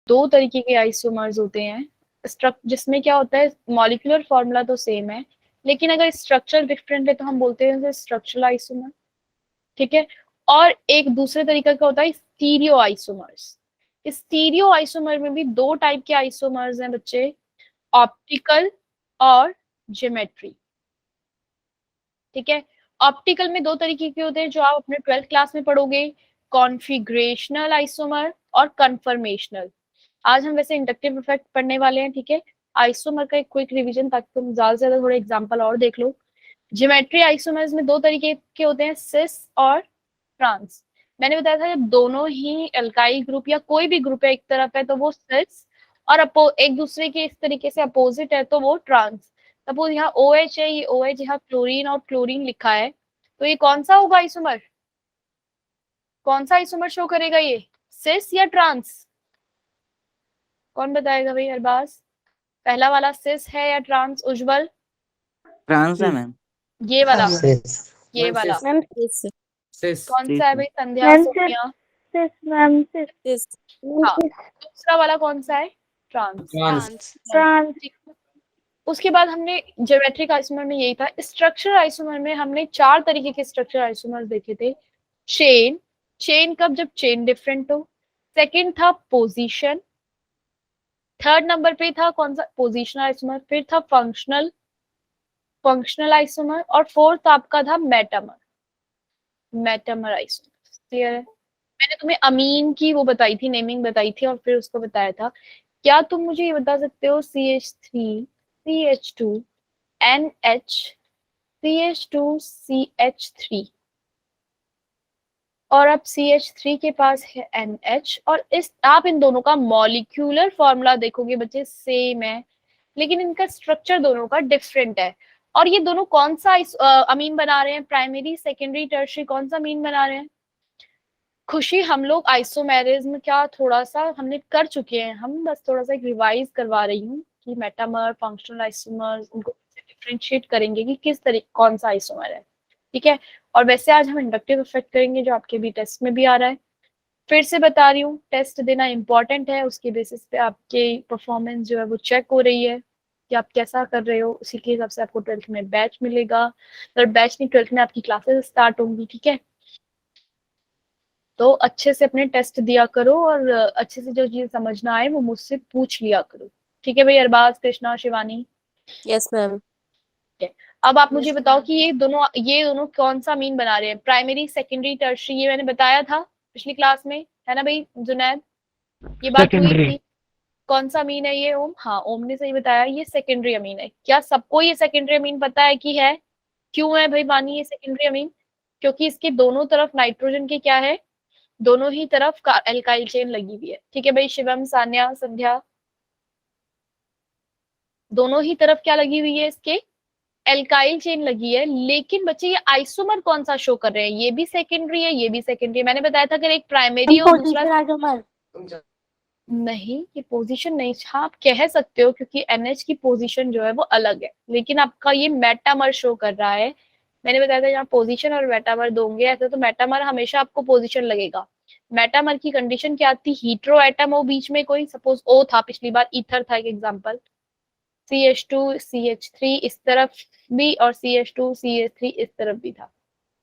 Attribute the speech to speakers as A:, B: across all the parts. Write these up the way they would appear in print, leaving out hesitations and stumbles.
A: दो तरीके के आइसोमर्स होते हैं, जिसमें क्या होता है, मॉलिक्यूलर फॉर्मूला तो सेम है, लेकिन अगर स्ट्रक्चर डिफरेंट है तो हम बोलते हैं स्ट्रक्चरल आइसोमर। ठीक है। और एक दूसरे तरीके का होता है स्टीरियो आइसोमर्स। स्टीरियो आइसोमर में भी दो टाइप के आइसोमर्स हैं बच्चे, ऑप्टिकल और ज्योमेट्री। ठीक है। ऑप्टिकल में दो तरीके के होते हैं जो आप अपने 12th क्लास में पढ़ोगे, कॉन्फिग्रेशनल आइसोमर और कन्फर्मेशनल। आज हम वैसे इंडक्टिव इफेक्ट पढ़ने वाले हैं। ठीक है। आइसोमर का एक क्विक रिवीजन ताकि तुम ज्यादा से ज्यादा थोड़े एग्जांपल और देख लो। ज्योमेट्री आइसोमर्स में दो तरीके के होते हैं, सिस और ट्रांस। मैंने बताया था जब दोनों ही एल्काइल ग्रुप या कोई भी ग्रुप है एक तरफ है तो वो सिस, और एक दूसरे के इस तरीके से अपोजिट है तो वो ट्रांस। सपोज यहाँ OH है, ये OH, यहाँ क्लोरीन और क्लोरीन लिखा है, तो ये कौन सा होगा आइसोमर? कौन सा आइसोमर शो करेगा ये, सिस या ट्रांस? कौन बताएगा भाई अरबाज? पहला वाला सिस है या ट्रांस? उज्जवल?
B: ट्रांस है मैम।
A: ये वाला,
C: सिस।
A: ये वाला
D: मैम
A: कौन सा है भाई? संध्या,
D: मैम
A: सोनिया?
D: सिस मैम सिस
A: हाँ, दूसरा वाला कौन सा है? ट्रांस।
E: ट्रांस।
D: ट्रांस।
A: उसके बाद हमने ज्योमेट्रिक आइसोमर में यही था। स्ट्रक्चरल आइसोमर में हमने चार तरीके के स्ट्रक्चरल आइसोमर्स देखे थे। चेन, चेन कब? जब चेन डिफरेंट हो। सेकंड था पोजीशन, थर्ड नंबर पे था कौन सा? Positional isomer. फिर था फंक्शनल, फंक्शनल आइसोमर। और फोर्थ आपका था मेटामर, मेटामर आइसोमर। क्लियर है? मैंने तुम्हें अमीन की वो बताई थी, नेमिंग बताई थी, और फिर उसको बताया था। क्या तुम मुझे ये बता सकते हो CH3 CH2 NH CH2CH3, और अब CH3 के पास है NH, और इस आप इन दोनों का मॉलिक्यूलर फॉर्मूला देखोगे बच्चे सेम है, लेकिन इनका स्ट्रक्चर दोनों का डिफरेंट है। और ये दोनों कौन सा अमीन बना रहे हैं? प्राइमरी, सेकेंडरी, टर्शियरी, कौन सा अमीन बना रहे हैं? खुशी, हम लोग आइसोमेरिज्म क्या थोड़ा सा हमने कर चुके हैं, हम बस थोड़ा सा एक रिवाइज करवा रही हूँ कि मेटामर, फंक्शनल आइसोमर, उनको डिफरेंशिएट करेंगे कि किस तरीके कौन सा आइसोमर है। ठीक है। और वैसे आज हम इंडक्टिव इफेक्ट करेंगे जो आपके भी टेस्ट में भी आ रहा है। फिर से बता रही हूँ, टेस्ट देना इंपॉर्टेंट है, उसके बेसिस पे आपके परफॉर्मेंस जो है वो चेक हो रही है कि आप कैसा कर रहे हो, उसी के हिसाब से आपको 12th में बैच मिलेगा। अगर बैच नहीं, 12th में आपकी क्लासेस स्टार्ट होंगी। ठीक है। तो अच्छे से अपने टेस्ट दिया करो और अच्छे से जो चीज समझना आए वो मुझसे पूछ लिया करो। ठीक है भाई? अरबाज, कृष्णा, शिवानी?
D: Yes ma'am.
A: अब आप मुझे बताओ कि ये दोनों कौन सा मीन बना रहे हैं? प्राइमरी, सेकेंडरी, टर्शियरी, ये मैंने बताया था पिछली क्लास में, है ना भाई जुनैद? ये बात हुई
C: सेकेंडरी।
A: थी। कौन सा अमीन है ये? ओम। हाँ, ओम ने सही बताया, ये सेकेंडरी अमीन है। क्या सबको ये सेकेंडरी अमीन पता है कि है? क्यों है भाई मानी ये सेकेंडरी अमीन? क्योंकि इसके दोनों तरफ नाइट्रोजन के क्या है, दोनों ही तरफ एल्काइल चेन लगी हुई है। ठीक है भाई? शिवम, सान्या, संध्या, दोनों ही तरफ क्या लगी हुई है इसके? एल्काइल चेन लगी है। लेकिन बच्चे ये आइसोमर कौन सा शो कर रहे हैं? ये भी सेकेंडरी है, ये भी सेकेंडरी है। मैंने बताया था अगर एक प्राइमरी हो दूसरा नहीं, ये पोजीशन नहीं। हाँ, आप कह सकते हो क्योंकि NH की पोजीशन जो है वो अलग है, लेकिन आपका ये मेटामर शो कर रहा है। मैंने बताया था यहाँ पोजीशन और मेटामर दोगे ऐसे, तो मेटामर हमेशा आपको पोजीशन लगेगा। मेटामर की कंडीशन क्या थी? हीट्रो एटम हो बीच में कोई, सपोज O था, पिछली बार ईथर था एक एग्जांपल, CH2 CH3 इस तरफ भी और CH2 CH3 इस तरफ भी था।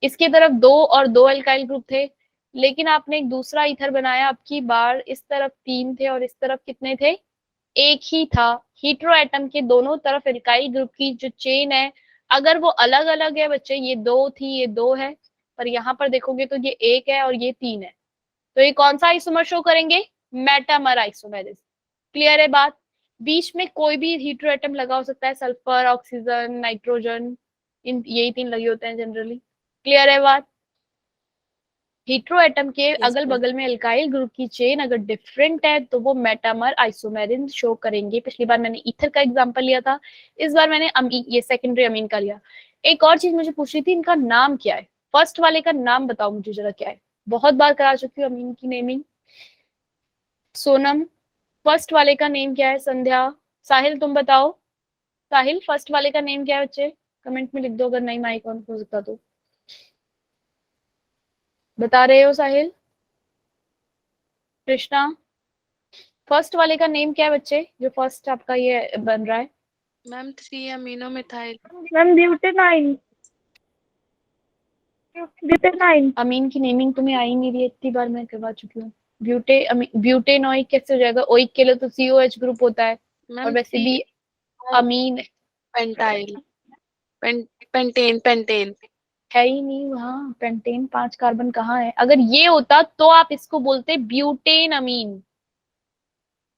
A: इसकी तरफ दो और दो एल्काइल ग्रुप थे, लेकिन आपने एक दूसरा ईथर बनाया, अब की बार इस तरफ तीन थे और इस तरफ कितने थे? एक ही था। हीट्रो एटम के दोनों तरफ एल्काइल ग्रुप की जो चेन है, अगर वो अलग अलग है बच्चे, ये दो थी ये दो है, पर यहाँ पर देखोगे तो ये एक है और ये तीन है, तो ये कौन सा आइसोमर शो करेंगे? Metamer isomerism. क्लियर है बात? बीच में कोई भी हीट्रो एटम लगा हो सकता है, सल्फर, ऑक्सीजन, नाइट्रोजन, इन यही तीन लगे होते हैं जनरली। क्लियर है बात? हीट्रो एटम के अगल बगल में एल्काइल ग्रुप की चेन अगर डिफरेंट है तो वो मेटामर आइसोमेरिन शो करेंगे। पिछली बार मैंने ईथर का एग्जांपल लिया था, इस बार मैंने ये सेकेंडरी अमीन का लिया। एक और चीज मुझे पूछनी थी, इनका नाम क्या है? फर्स्ट वाले का नाम बताओ मुझे जरा, क्या है? बहुत बार करा चुकी हूँ अमीन की नेमिंग। सोनम, फर्स्ट वाले का नेम क्या है? संध्या, साहिल तुम बताओ। साहिल, फर्स्ट वाले का नेम क्या है बच्चे? कमेंट में लिख दो अगर नहीं माइक ऑन हो सकता तो। बता रहे हो साहिल? कृष्णा? फर्स्ट वाले का नेम क्या है बच्चे, जो फर्स्ट आपका ये बन रहा है?
C: Ma'am 3 amino methyl.
D: मैम ब्यूटेनाइन। ब्यूटेनाइन।
A: अमीन की नेमिंग तुम्हें आई नहीं रही है, इतनी बार मैं करवा चुकी हूँ। ब्यूटेनोइक कैसे हो जाएगा? ओइक के लिए तो COH ग्रुप होता है, और
C: मैम
A: वैसे भी अमीन
C: पेंटाइल पेंटेन
A: है ही नहीं वहाँ। पेंटेन 5 कार्बन कहाँ है? अगर ये होता तो आप इसको बोलते ब्यूटेन अमीन।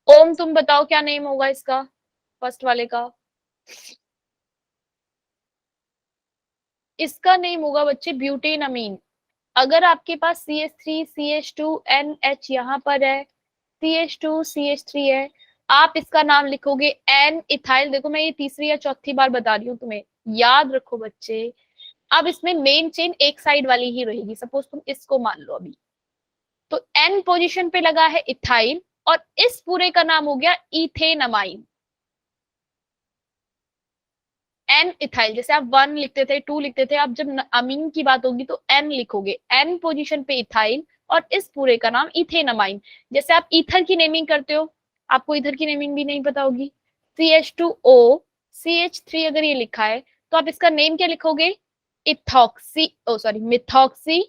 A: ओम तुम बताओ क्या नेम होगा इसका, फर्स्ट वाले का? इसका नेम होगा बच्चे ब्यूटेन अमीन। अगर आपके पास CH3 CH2 NH यहाँ पर है, CH2 CH3 है, आप इसका नाम लिखोगे N इथाइल। देखो मैं ये तीसरी या चौथी बार बता रही हूँ तुम्हें, याद रखो बच्चे। अब इसमें मेन चेन एक साइड वाली ही रहेगी, सपोज तुम इसको मान लो अभी, तो N पोजीशन पे लगा है इथाइल, और इस पूरे का नाम हो गया इथेनमाइन। N इथाइल, जैसे आप 1 लिखते थे 2 लिखते थे, आप जब अमीन की बात होगी तो N लिखोगे। N पोजीशन पे इथाइल, और इस पूरे का नाम इथेनमाइन। जैसे आप ईथर की नेमिंग करते हो, आपको ईथर की नेमिंग भी नहीं पता होगी। CH2O CH3 अगर ये लिखा है तो आप इसका नेम क्या लिखोगे? इथॉक्सी, ओ सॉरी मिथॉक्सी।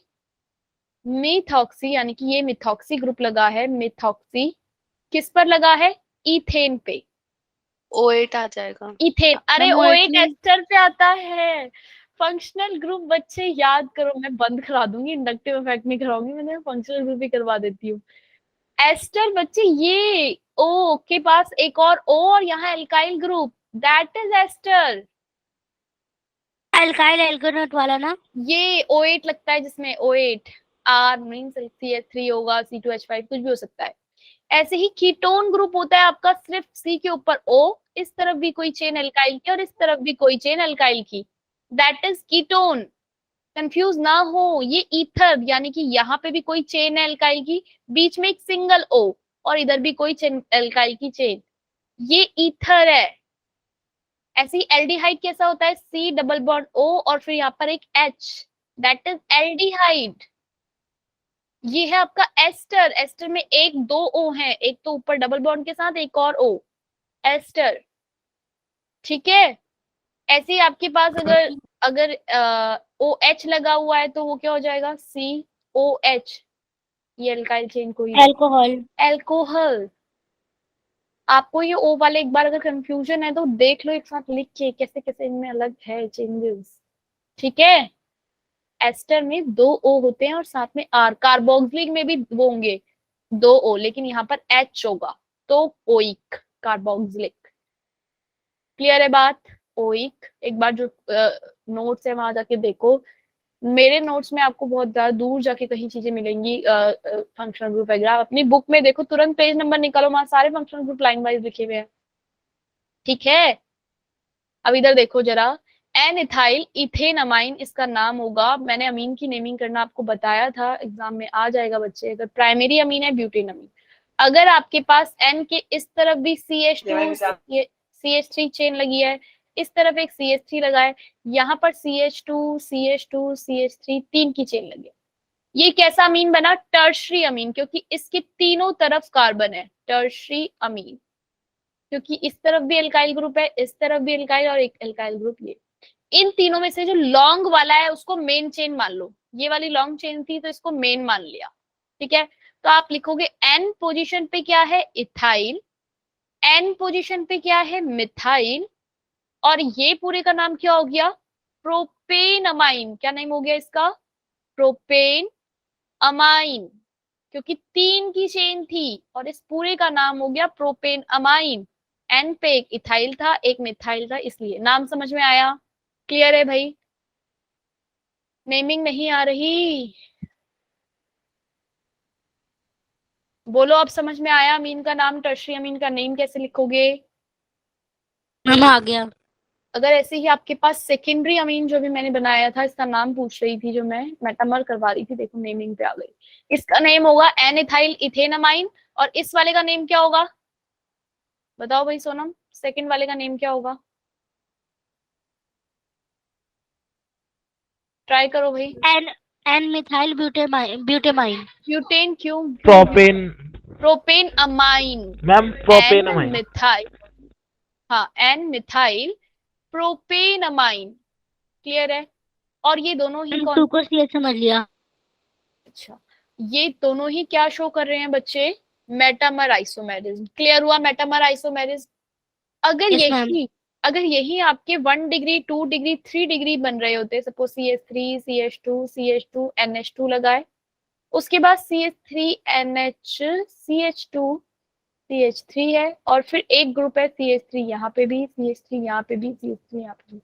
A: मिथॉक्सी यानी कि ये मिथॉक्सी ग्रुप लगा है। मिथॉक्सी किस पर लगा है? इथेन पे।
C: O8 आ जाएगा।
A: इथेन, अरे
C: मैम
A: O8
C: O8 नहीं,
A: एस्टर पे आता है। फंक्शनल ग्रुप बच्चे याद करो, मैं बंद करा दूंगी, इंडक्टिव इफेक्ट नहीं कराऊंगी, मैंने फंक्शनल ग्रुप ही करवा देती हूँ। एस्टर बच्चे, ये O के पास एक और O और यहाँ alkyl group, that is ester.
D: Alkyl alkanoate वाला ना?
A: ये O8 लगता है जिसमें O8 R मींस CH3 होगा, C2H5 कुछ भी हो सकता है। ऐसे ही कीटोन ग्रुप होता है आपका, सिर्फ C के ऊपर O, इस तरफ भी कोई चेन एल्काइल की और इस तरफ भी कोई चेन एल्काइल की, दैट इज कीटोन। कंफ्यूज ना हो, ये ईथर यानी कि यहाँ पे भी कोई चेन है एल्काइल की, बीच में एक सिंगल O, और इधर भी कोई चेन एल्काइल की चेन, ये ईथर है। ऐसे ही एल्डिहाइड कैसा होता है? C डबल बॉन्ड O और फिर यहाँ पर एक H, दैट इज एल्डिहाइड। ये है आपका एस्टर। एस्टर में एक दो O है, एक तो ऊपर डबल बॉन्ड के साथ, एक और O, एस्टर। ठीक है। ऐसे ही आपके पास अगर अगर OH लगा हुआ है तो वो क्या हो जाएगा? COH। ये एल्काइल चेन कोई
D: अल्कोहल।
A: एल्कोहल। आपको ये O वाले एक बार अगर कंफ्यूजन है तो देख लो एक साथ लिख के, कैसे कैसे इनमें अलग है चेंजेस। ठीक है। एस्टर में 2 O होते हैं और साथ में R। कार्बोक्सिलिक में भी वो होंगे 2 O, लेकिन यहाँ पर H होगा, तो ओइक कार्बोक्सिलिक। क्लियर है बात? ओइक। एक बार जो नोट्स है वहां जाके देखो, मेरे नोट्स में आपको बहुत ज्यादा दूर जाके कहीं चीजें मिलेंगी। फंक्शनल ग्रुप वगैरह अपनी बुक में देखो, तुरंत पेज नंबर निकालो, वहां सारे फंक्शनल ग्रुप लाइन वाइज लिखे हुए हैं। ठीक है। अब इधर देखो जरा, एन इथाइल इथेनमाइन इसका नाम होगा। मैंने अमीन की नेमिंग करना आपको बताया था, एग्जाम में आ जाएगा बच्चे। अगर प्राइमरी अमीन है ब्यूटेन अमीन। अगर आपके पास एन के इस तरफ भी CH2 CH3 चेन लगी है, इस तरफ एक CH3 लगा है, यहाँ पर CH2 CH2 CH3 तीन की चेन लगी है, ये कैसा अमीन बना? टर्शरी अमीन, क्योंकि इसके तीनों तरफ कार्बन है। टर्शरी अमीन, क्योंकि इस तरफ भी एल्काइल ग्रुप है, इस तरफ भी एल्काइल और एक एल्काइल ग्रुप। ये इन तीनों में से जो लॉन्ग वाला है उसको मेन चेन मान लो। ये वाली लॉन्ग चेन थी तो इसको मेन मान लिया। ठीक है। तो आप लिखोगे एन पोजीशन पे क्या है? इथाइल। एन पोजीशन पे क्या है? मिथाइल। और ये पूरे का नाम क्या हो गया? Propane amine. क्या नेम हो गया इसका? प्रोपेन अमाइन, क्योंकि तीन की चेन थी और इस पूरे का नाम हो गया प्रोपेन अमाइन। एन पे एक इथाइल था, एक मिथाइल था, इसलिए नाम समझ में आया? क्लियर है भाई? नेमिंग नहीं आ रही? बोलो अब समझ में आया? अमीन का नाम, टर्शरी अमीन का नेम कैसे लिखोगे?
D: मैम आ गया।
A: अगर ऐसे ही आपके पास सेकेंडरी अमीन जो भी मैंने बनाया था, इसका नाम पूछ रही थी जो मैं मेटामर करवा रही थी, देखो नेमिंग पे आ गई। इसका नेम होगा एन इथाइल इथेनमाइन, और इस वाले का नेम क्या होगा? बताओ भाई सोनम, सेकंड वाले का नेम क्या होगा? ट्राई करो भाई।
D: N N methyl butanamine.
A: Butane क्यों?
E: Propane.
A: Propane amine
E: ma'am propane
A: N
E: amine.
A: Methyl, हाँ N methyl propane amine, clear है। और ये दोनों ही
D: मैम
A: कौन,
D: 2 को CH समझ लिया।
A: अच्छा ये दोनों ही क्या शो कर रहे हैं बच्चे, मेटामर आइसोमेरिज्म। क्लियर हुआ मेटामर आइसोमेरिज्म। अगर
D: यस मैम।
A: यही आपके 1 डिग्री 2 डिग्री 3 डिग्री बन रहे होते, suppose CH3 CH2 CH2 NH2 लगाए, उसके बाद CH3 NH CH2 CH3 है, और फिर एक ग्रुप है CH3 यहाँ पे भी, CH3 यहाँ पे भी, CH3 यहाँ पे भी,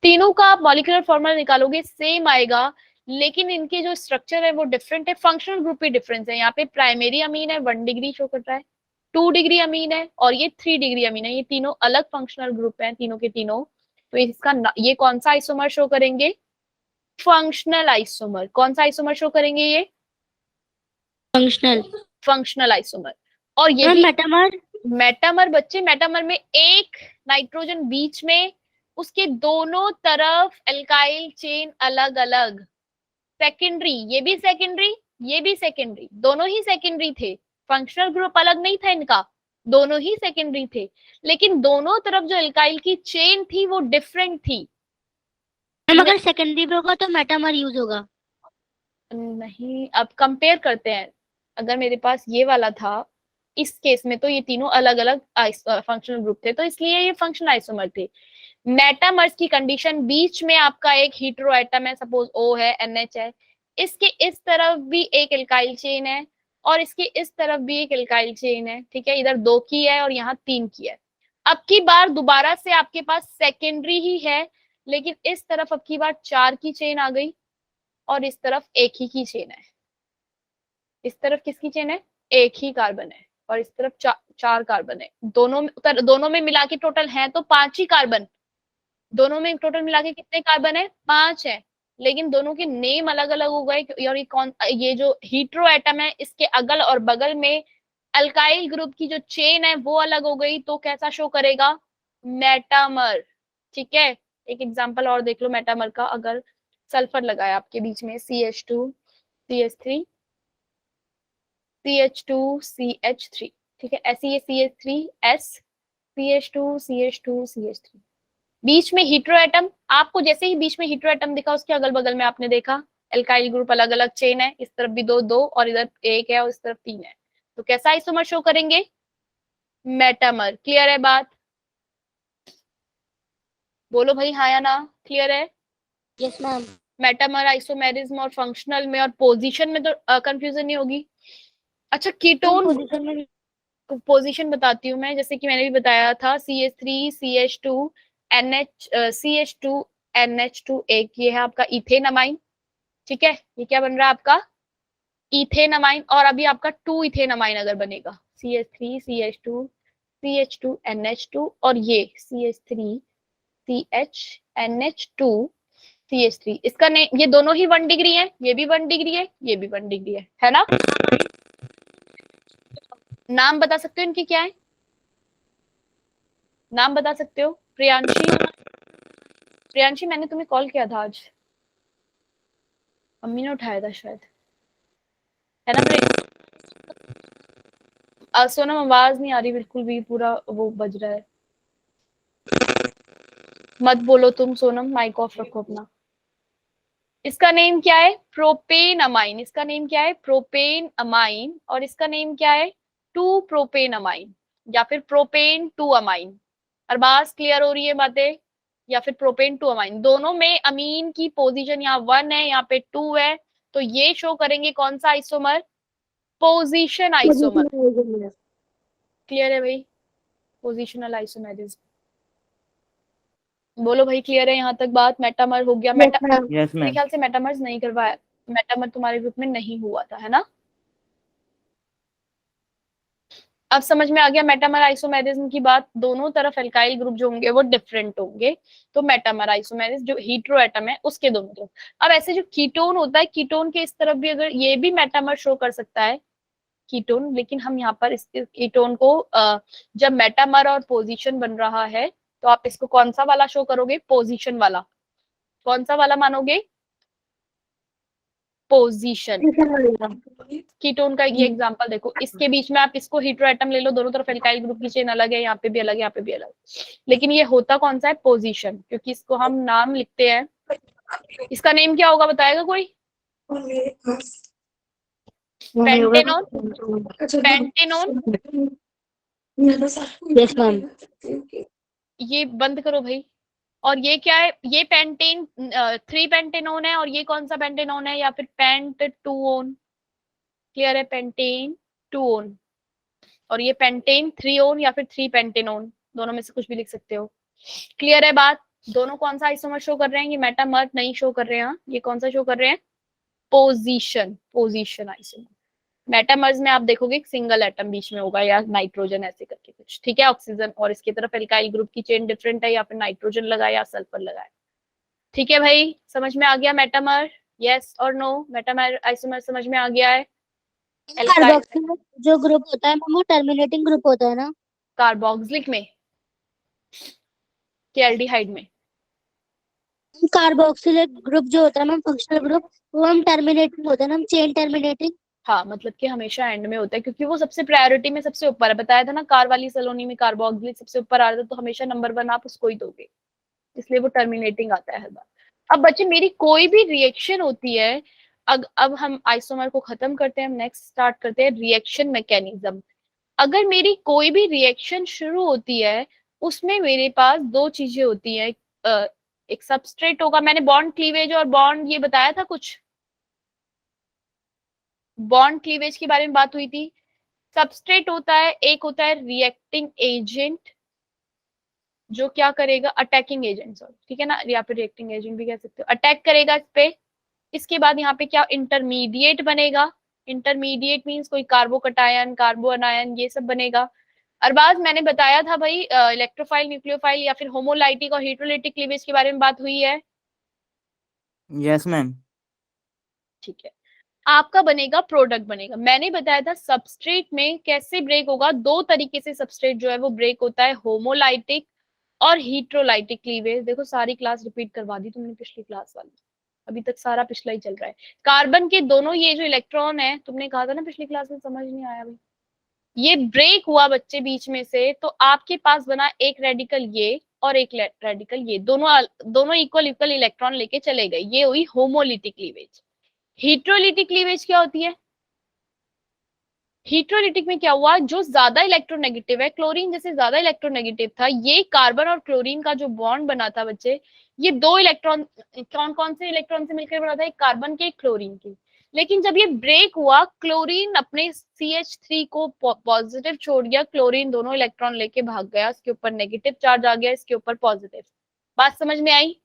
A: तीनों का आप मॉलिक्यूलर फॉर्मूला निकालोगे सेम आएगा, लेकिन इनके जो स्ट्रक्चर है वो डिफरेंट है, फंक्शनल ग्रुप भी डिफरेंस है। यहाँ पे प्राइमरी अमीन है 1 डिग्री शो करता है, 2 डिग्री अमीन है, और ये 3 डिग्री अमीन है। ये तीनों अलग फंक्शनल ग्रुप हैं तीनों के तीनों। तो इसका ये कौन सा आइसोमर शो करेंगे, फंक्शनल आइसोमर। कौन सा आइसोमर शो करेंगे ये,
D: फंक्शनल।
A: Functional isomer. और ये
D: मैम
A: भी
D: मेटामर।
A: मेटामर बच्चे, मेटामर में एक नाइट्रोजन बीच में, उसके दोनों तरफ एल्काइल चेन अलग अलग, सेकेंडरी, ये भी सेकेंडरी ये भी सेकेंडरी, दोनों ही सेकेंडरी थे, फंक्शनल ग्रुप अलग नहीं था इनका, दोनों ही सेकेंडरी थे, लेकिन दोनों तरफ जो एल्काइल की चेन थी वो डिफरेंट थी।
D: मैम अगर सेकेंडरी पे होगा तो मेटामर यूज होगा।
A: नहीं, अब कंपेयर करते हैं। अगर मेरे पास ये वाला था, इस केस में तो ये तीनों अलग अलग फंक्शनल ग्रुप थे, तो इसलिए ये फंक्शनल आइसोमर थे। मेटामर्स की कंडीशन, बीच में आपका एक हीटेरो एटम है, सपोज O है NH है, इसके इस तरफ भी एक एल्काइल चेन है, और इसके इस तरफ भी एक एल्काइल चेन है, ठीक है, इधर 2 की है और यहाँ 3 की है। अब की बार दोबारा से आपके पास सेकेंडरी ही है, लेकिन इस तरफ अब की बार 4 की चेन आ गई, और इस तरफ एक ही की चेन है। इस तरफ किसकी चेन है, एक ही कार्बन है, और इस तरफ 4 कार्बन है। दोनों में मिला के टोटल है तो 5 ही कार्बन, दोनों में टोटल मिला के कितने कार्बन है, 5 है, लेकिन दोनों के नेम अलग अलग हो गए। और ये जो हीट्रो एटम है, इसके अगल और बगल में अल्काइल ग्रुप की जो चेन है वो अलग हो गई, तो कैसा शो करेगा, मेटामर। ठीक है, एक एग्जांपल और देख लो मेटामर का। अगर सल्फर लगाया आपके बीच में, CH2 CH3 CH2 CH3, ठीक है, ऐसे ये CH3S CH2 CH2 CH3, बीच में हीट्रो एटम। आपको जैसे ही बीच में हीट्रो एटम दिखा, उसके अगल बगल में आपने देखा एल्काइल ग्रुप अलग अलग चेन है, इस तरफ भी 2 2 और इधर 1 है और इस तरफ 3 है, तो कैसा आइसोमर शो करेंगे, मेटामर। क्लियर है बात, बोलो भाई हाँ या ना, क्लियर है।
D: Yes ma'am.
A: मेटामर आइसोमेरिज्म और फंक्शनल में और पोजीशन में तो कंफ्यूजन नहीं होगी। अच्छा कीटोन
D: पोजीशन में
A: पोजीशन बताती हूँ मैं, जैसे कि मैंने भी बताया था, CH3 CH2 NH CH2 NH2 एक ये है आपका इथेन अमाइन, ठीक है, ये क्या बन रहा है आपका इथेन अमाइन। और अभी आपका 2 इथेन अमाइन अगर बनेगा, CH3 CH2 CH2 NH2, और ये CH3 CH NH2 CH3, इसका नहीं, ये दोनों ही 1 डिग्री है, ये भी 1 डिग्री है, ये भी 1 डिग्री है ना। नाम बता सकते हो इनके क्या है, नाम बता सकते हो। प्रियांशी मैंने तुम्हें कॉल किया था आज, मम्मी ने उठाया था शायद, है ना सोनम, आवाज नहीं आ रही बिल्कुल भी, पूरा वो बज रहा है, मत बोलो तुम सोनम, माइक ऑफ रखो अपना। इसका नेम क्या है, प्रोपेन अमाइन, इसका नेम क्या है, प्रोपेन अमाइन, और इसका नेम क्या है, 2 प्रोपेन अमाइन, या फिर प्रोपेन 2 अमाइन। अरबाज क्लियर हो रही है बातें, या फिर प्रोपेन 2 अमाइन, दोनों में अमीन की पोजीशन यहाँ 1 है, यहाँ पे 2 है, तो ये शो करेंगे कौन सा आइसोमर, पोजीशन आइसोमर। क्लियर है भाई, पोजिशनल आइसोमेरिज्म। बोलो भाई क्लियर है यहाँ तक बात, मेटामर हो गया।
B: यस
A: मेरे
B: मैम।
A: ख्याल से मेटामर्स नहीं करवाया, मेटामर तुम्हारे ग्रुप में नहीं हुआ था, है ना। अब समझ में आ गया मेटामर आइसोमेरिज्म की बात, दोनों तरफ एल्काइल ग्रुप जो होंगे वो डिफरेंट होंगे, तो मेटामर आइसोमेरिज्म जो हीट्रो एटम है उसके दोनों तरफ। अब ऐसे जो कीटोन होता है, कीटोन के इस तरफ भी अगर ये भी मेटामर शो कर सकता है कीटोन, लेकिन हम यहाँ पर इस कीटोन को जब मेटामर और पोजीशन बन रहा है, तो आप इसको कौन सा वाला शो करोगे, पोजीशन वाला, कौन सा वाला मानोगे, पोजीशन। कीटोन का ये एग्जांपल देखो, इसके बीच में आप इसको हीट्रो एटम ले लो, दोनों तरफ एल्काइल ग्रुप की चेन अलग है, यहाँ पे भी अलग है, यहाँ पे भी अलग, लेकिन ये होता कौन सा है? पोजीशन, क्योंकि इसको हम नाम लिखते हैं, इसका नेम क्या होगा बताएगा कोई? Pentanone, pentanone.
D: Yes ma'am.
A: ये बंद करो भाई। और ये क्या है? ये पेंटेन 3 पेंटेनोन है, और ये कौन सा पेंटेनोन है? या फिर पेंट 2 ओन। क्लियर है? पेंटेन 2 ओन, और ये पेंटेन 3 ओन या फिर 3 पेंटेनोन, दोनों में से कुछ भी लिख सकते हो। क्लियर है बात? दोनों कौन सा आइसोमर शो कर रहे हैं? ये मेटामर नहीं शो कर रहे हैं, ये कौन सा शो कर रहे हैं? Position, position isomer. मेटामर्स में आप देखोगे एक सिंगल एटम बीच में होगा, या नाइट्रोजन ऐसे करके कुछ, ठीक है, ऑक्सीजन, और इसकी तरफ एल्काइल ग्रुप की चेन डिफरेंट है, या फिर नाइट्रोजन लगा या सल्फर लगा है। ठीक है भाई, समझ में आ गया मेटामर? यस और नो? मेटामर आइसोमर समझ में आ गया है?
D: कार्बोक्सिल जो ग्रुप होता है मैम वो टर्मिनेटिंग ग्रुप होता है ना?
A: कार्बोक्सिलिक में कि एल्डिहाइड में?
D: कार्बोक्सिलिक ग्रुप जो होता है मैम, फंक्शनल ग्रुप, वो हम टर्मिनेटिंग होता है ना, हम चेन टर्मिनेटिंग।
A: हाँ, मतलब कि हमेशा एंड में होता है, क्योंकि वो सबसे प्रायोरिटी में सबसे ऊपर है। बताया था ना, कार वाली सलोनी में कार्बोक्सिलिक सबसे ऊपर आ रहा था, तो हमेशा नंबर 1 आप उसको ही दोगे, इसलिए वो टर्मिनेटिंग आता है हर बार। अब बच्चे, मेरी कोई भी रिएक्शन होती है, अब हम आइसोमर को खत्म करते हैं, हम नेक्स्ट स्टार्ट करते हैं रिएक्शन मैकेनिज्म। अगर मेरी कोई भी रिएक्शन शुरू होती है, उसमें मेरे पास 2 चीजें होती हैं। एक सबस्ट्रेट होगा, मैंने बॉन्ड क्लीवेज और बॉन्ड ये बताया था कुछ, बॉन्ड क्लीवेज के बारे में बात हुई थी। सबस्ट्रेट होता है, एक होता है रिएक्टिंग एजेंट, जो क्या करेगा? अटैकिंग एजेंट, सॉरी, ठीक है ना, या फिर रिएक्टिंग एजेंट भी कह सकते हो, अटैक करेगा इस पे। इसके बाद यहाँ पे क्या इंटरमीडिएट बनेगा? इंटरमीडिएट मींस कोई कार्बोकटायन, कार्बो अनायन, ये सब बनेगा। और बाद मैंने बताया था भाई, इलेक्ट्रोफाइल, न्यूक्लियोफाइल या फिर होमोलाइटिक और हेटेरोलाइटिक क्लीवेज के बारे में बात हुई है?
B: Yes ma'am.
A: ठीक है, आपका बनेगा प्रोडक्ट बनेगा। मैंने बताया था सबस्ट्रेट में कैसे ब्रेक होगा, 2 तरीके से सबस्ट्रेट जो है वो ब्रेक होता है, होमोलाइटिक और हेटेरोलाइटिक क्लीवेज। देखो, सारी क्लास रिपीट करवा दी तुमने, पिछली क्लास वाली, अभी तक सारा पिछला ही चल रहा है। कार्बन के दोनों ये जो इलेक्ट्रॉन है, तुमने कहा था ना पिछली क्लास में, समझ नहीं आया भाई, ये ब्रेक हुआ बच्चे बीच में से, तो आपके पास बना एक रेडिकल ये और एक रेडिकल ये, दोनों इक्वल इक्वल इलेक्ट्रॉन लेके चले गए, ये हुई होमोलिटिक क्लीवेज। हेटेरोलिटिक क्लीवेज क्या होती है? हेटेरोलिटिक में क्या हुआ? जो ज्यादा इलेक्ट्रोनेगेटिव है, क्लोरीन जैसे ज्यादा इलेक्ट्रोनेगेटिव था, ये कार्बन और क्लोरीन का जो बॉन्ड बना था बच्चे, ये 2 इलेक्ट्रॉन, कौन कौन से इलेक्ट्रॉन से मिलकर बना था? एक कार्बन के, एक क्लोरीन के। लेकिन जब ये ब्रेक हुआ, क्लोरीन अपने CH3 को पॉजिटिव छोड़ दिया, क्लोरीन दोनों इलेक्ट्रॉन लेके भाग गया, इसके ऊपर नेगेटिव चार्ज आ गया, इसके ऊपर पॉजिटिव। बात समझ में आई?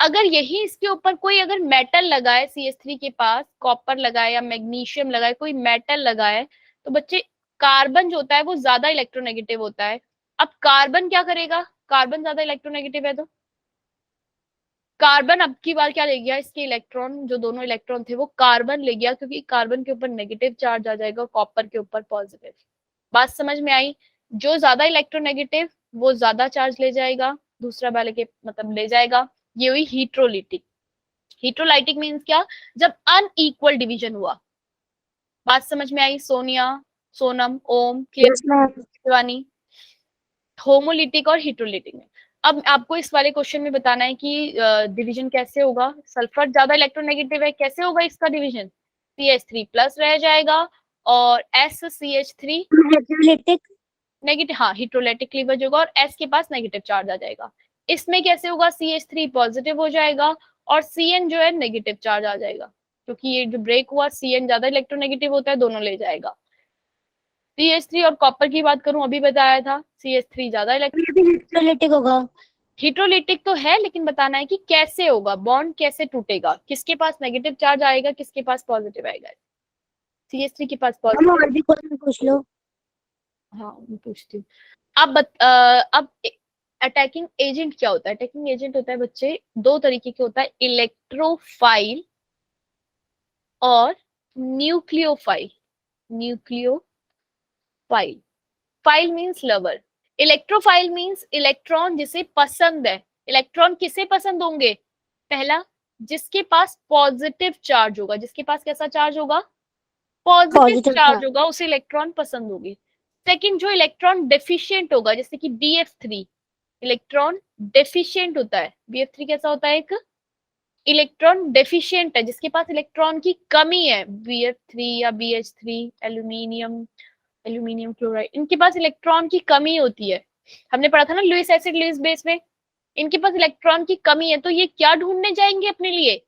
A: अगर यही इसके ऊपर कोई अगर मेटल लगाए, CH3 के पास कॉपर लगाए या मैग्नीशियम लगाए, कोई मेटल लगाए, तो बच्चे कार्बन जो होता है वो ज्यादा इलेक्ट्रोनेगेटिव होता है। अब कार्बन क्या करेगा? कार्बन ज्यादा इलेक्ट्रोनेगेटिव है, तो कार्बन अब की बार क्या ले गया? इसके इलेक्ट्रॉन, जो दोनों इलेक्ट्रॉन थे वो कार्बन ले गया, क्योंकि कार्बन के ऊपर नेगेटिव चार्ज आ जाएगा, कॉपर के ऊपर पॉजिटिव। बात समझ में आई? जो ज्यादा इलेक्ट्रोनेगेटिव वो ज्यादा चार्ज ले जाएगा, दूसरा वाले के मतलब ले जाएगा। ये हुई हेटेरोलिटिक। हेटेरोलाइटिक मींस क्या? जब अनइक्वल डिवीजन हुआ। बात समझ में आई? सोनिया, सोनम, ओम, शिवानी, होमोलिटिक और हेटेरोलिटिक में। अब आपको इस वाले क्वेश्चन में बताना है कि डिवीजन कैसे होगा। सल्फर ज्यादा इलेक्ट्रोनेगेटिव है, कैसे होगा इसका डिवीजन? CH3 प्लस रह जाएगा और SCH3 नेगेटिव, हाँ, हेटेरोलाइटिक क्लीवेज होगा और S के पास नेगेटिव चार्ज आ जाएगा। इसमें कैसे होगा? CH3 पॉजिटिव हो जाएगा और CN जो है नेगेटिव चार्ज आ जाएगा, क्योंकि ये जो ब्रेक हुआ, CN ज्यादा इलेक्ट्रोनेगेटिव होता है, दोनों ले जाएगा। CH3 और कॉपर की बात करूं, अभी बताया था CH3 ज्यादा
D: हेटेरोलिटिक होगा।
A: हेटेरोलिटिक तो है, लेकिन बताना है कि कैसे होगा, बॉन्ड कैसे टूटेगा, किसके पास नेगेटिव चार्ज आएगा, किसके पास पॉजिटिव आएगा। CH3 के पास पॉजिटिव।
D: और भी क्वेश्चन पूछ लो।
A: हाँ, मैं पूछती हूँ। अब अटैकिंग एजेंट क्या होता है? अटैकिंग एजेंट होता है बच्चे 2 तरीके के होता है, इलेक्ट्रोफाइल और nucleophile. Nucleophile, file means lover, electrophile means electron जिसे पसंद है। इलेक्ट्रॉन किसे पसंद होंगे? पहला जिसके पास पॉजिटिव चार्ज होगा, जिसके पास कैसा चार्ज होगा, पॉजिटिव
D: Positive
A: चार्ज
D: charge.
A: होगा, उसे इलेक्ट्रॉन पसंद होगी। सेकंड, जो इलेक्ट्रॉन डेफिशिएंट होगा, जैसे कि BF3, इलेक्ट्रॉन डेफिशिएंट होता है। BF3 कैसा होता है, एक इलेक्ट्रॉन डेफिशिएंट है, जिसके पास इलेक्ट्रॉन की कमी है। BF3 या BH3, एल्यूमिनियम क्लोराइड, इनके पास इलेक्ट्रॉन की कमी होती है। हमने पढ़ा था ना लुईस एसिड लुईस बेस में, इनके पास इलेक्ट्रॉन की कमी है, तो ये क्या ढूंढने जाएंगे अपने लिए,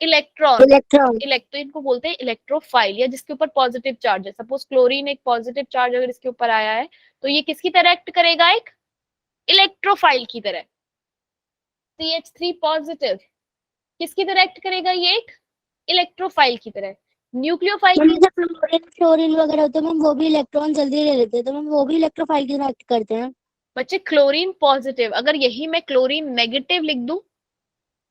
A: इलेक्ट्रॉन।
D: Electron.
A: इनको बोलते हैं इलेक्ट्रोफाइल, या जिसके ऊपर पॉजिटिव चार्ज है। सपोज क्लोरीन एक पॉजिटिव चार्ज अगर इसके ऊपर आया है, तो ये किसकी तरह एक्ट करेगा, एक इलेक्ट्रोफाइल की तरह। CH3 पॉजिटिव किसकी तरह एक्ट करेगा, ये एक इलेक्ट्रोफाइल की तरह। न्यूक्लियोफाइल
D: मैम जैसे क्लोरीन फ्लोरीन वगैरह होते हैं मैम, वो भी इलेक्ट्रॉन जल्दी ले लेते हैं, तो मैम वो भी इलेक्ट्रोफाइल की तरह एक्ट करते हैं।
A: बच्चे क्लोरीन पॉजिटिव, अगर यही मैं क्लोरीन नेगेटिव लिख दूं,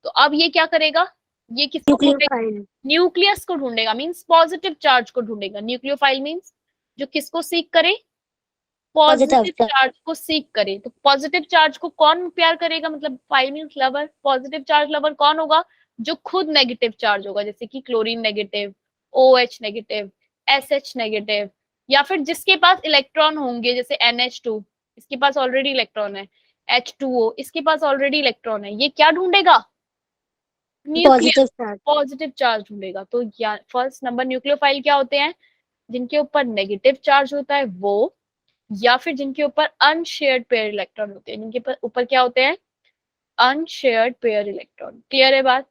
A: तो अब ये क्या करेगा, ये किसको ढूंढेगा,
D: न्यूक्लियोफाइल.
A: न्यूक्लियस को ढूंढेगा, मींस पॉजिटिव चार्ज को ढूंढेगा। न्यूक्लियोफाइल मींस जो किसको सीक करे, पॉजिटिव
D: Positive.
A: चार्ज को सीक करे। तो पॉजिटिव चार्ज को कौन प्यार करेगा, मतलब file means lover. Positive charge lover कौन होगा, जो खुद नेगेटिव चार्ज होगा, जैसे कि chlorine negative, OH negative, SH negative, या फिर जिसके पास इलेक्ट्रॉन होंगे, जैसे NH2, इसके पास ऑलरेडी इलेक्ट्रॉन है। H2O, इसके पास ऑलरेडी इलेक्ट्रॉन है। ये क्या ढूंढेगा, nucleus,
D: Positive charge.
A: Positive charge ढूंढेगा। तो फर्स्ट नंबर न्यूक्लियोफाइल क्या होते हैं, जिनके ऊपर नेगेटिव चार्ज होता है वो, या फिर जिनके ऊपर अनशेयर्ड पेयर इलेक्ट्रॉन होते हैं, जिनके ऊपर क्या होते हैं, अनशेयर्ड पेयर इलेक्ट्रॉन। क्लियर है बात,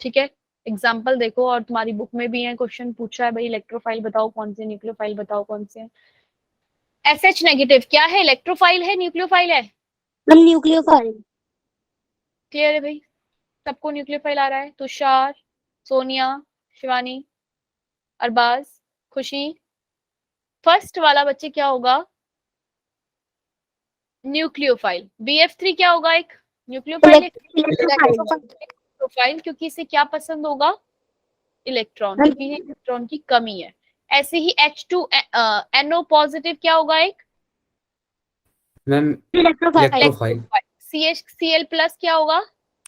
A: ठीक है। एग्जाम्पल देखो, और तुम्हारी बुक में भी है, क्वेश्चन पूछा है भाई इलेक्ट्रोफाइल बताओ कौन से, न्यूक्लियोफाइल बताओ कौन से। SH नेगेटिव क्या है, इलेक्ट्रोफाइल है, न्यूक्लियोफाइल है।
D: Ma'am nucleophile.
A: क्लियर है भाई, सबको न्यूक्लियोफाइल आ रहा है। तुषार, सोनिया, शिवानी, अरबाज, खुशी। फर्स्ट वाला बच्चे क्या होगा, न्यूक्लियोफाइल। BF3 क्या होगा, एक न्यूक्लियोफाइल, इलेक्ट्रोफाइल, क्योंकि इसे क्या पसंद होगा, इलेक्ट्रॉन, क्योंकि इलेक्ट्रॉन की कमी है। ऐसे ही H2NO पॉजिटिव क्या होगा, एक
E: ma'am
D: electrophile.
E: Electrophile.
A: CHCl plus क्या होगा,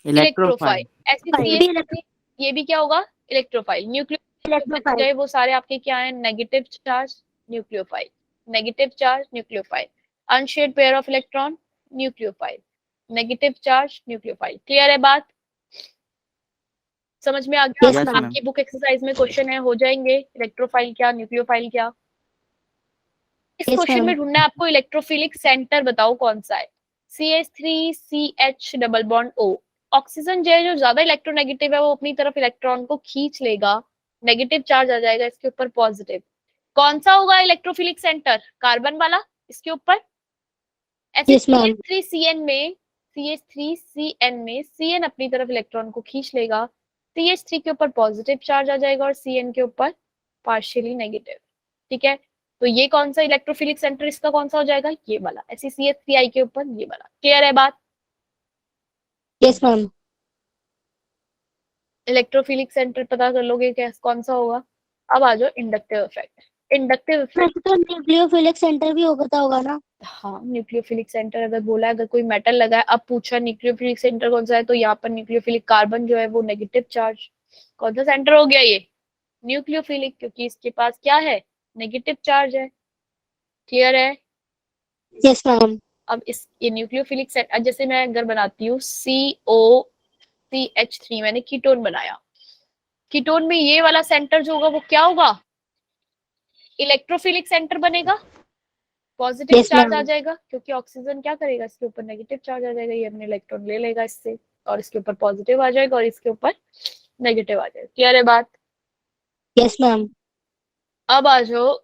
B: इलेक्ट्रोफाइल।
A: इलेक्ट्रोफाइल। ऐसे CH3 ये भी क्या होगा, इलेक्ट्रोफाइल। न्यूक्लियोफाइल चाहे वो सारे आपके क्या है, negative charge, nucleophile. Negative charge, nucleophile. Unshared pair of electron, nucleophile. Negative charge, nucleophile. Clear है बात, समझ में आ गया।
D: Yes, ma'am.
A: आपकी बुक एक्सरसाइज में क्वेश्चन है, हो जाएंगे इलेक्ट्रोफाइल क्या, न्यूक्लियोफाइल क्या। इस
D: Yes,
A: क्वेश्चन में
D: ma'am.
A: ढूंढना है आपको इलेक्ट्रोफिलिक सेंटर, बताओ कौन सा है। CH3CH double bond O। Oxygen जो है, जो ज्यादा इलेक्ट्रोनेगेटिव है, वो अपनी तरफ इलेक्ट्रॉन को खींच लेगा, नेगेटिव चार्ज आ जाएगा इसके ऊपर पॉजिटिव। कौन सा होगा इलेक्ट्रोफिलिक सेंटर, कार्बन वाला इसके ऊपर। ऐसे
D: Yes, ma'am.
A: CH3CN में CN अपनी तरफ इलेक्ट्रॉन को खींच लेगा, CH3 के ऊपर पॉजिटिव चार्ज आ जाएगा और CN के ऊपर पार्शियली नेगेटिव। ठीक है, तो ये कौन सा इलेक्ट्रोफिलिक सेंटर इसका कौन सा हो जाएगा, ये वाला। ऐसे CH3I के ऊपर ये वाला। क्लियर है बात,
D: Yes, ma'am.
A: इलेक्ट्रोफिलिक सेंटर पता कर लोगे क्या कौन सा होगा। अब आ जाओ इंडक्टिव इफेक्ट। इंडक्टिव इफेक्ट,
D: वैसे तो न्यूक्लियोफिलिक सेंटर भी होता होगा ना.
A: हाँ न्यूक्लियोफिलिक सेंटर अगर बोला है, अगर कोई मेटल लगा है, अब पूछा न्यूक्लियोफिलिक सेंटर कौन सा है, तो यहाँ पर न्यूक्लियोफिलिक कार्बन जो है वो नेगेटिव चार्ज, कौन सा सेंटर हो गया ये, न्यूक्लियोफिलिक, क्योंकि इसके पास क्या है, नेगेटिव चार्ज है। क्लियर है।
D: Yes, ma'am.
A: अब इस ये न्यूक्लियोफिलिक सेंटर, जैसे मैं अगर बनाती हूँ COCH3, मैंने कीटोन बनाया, कीटोन में ये वाला सेंटर जो होगा वो क्या होगा, इलेक्ट्रोफिलिक सेंटर बनेगा, पॉजिटिव
D: Yes,
A: चार्ज आ
D: ma'am.
A: जाएगा, क्योंकि ऑक्सीजन क्या करेगा, इसके ऊपर नेगेटिव चार्ज आ जाएगा, ये अपने इलेक्ट्रॉन ले लेगा इससे, और इसके ऊपर पॉजिटिव आ जाएगा और इसके ऊपर नेगेटिव आ जाएगा। क्लियर है बात।
D: Yes, ma'am.
A: अब आ जाओ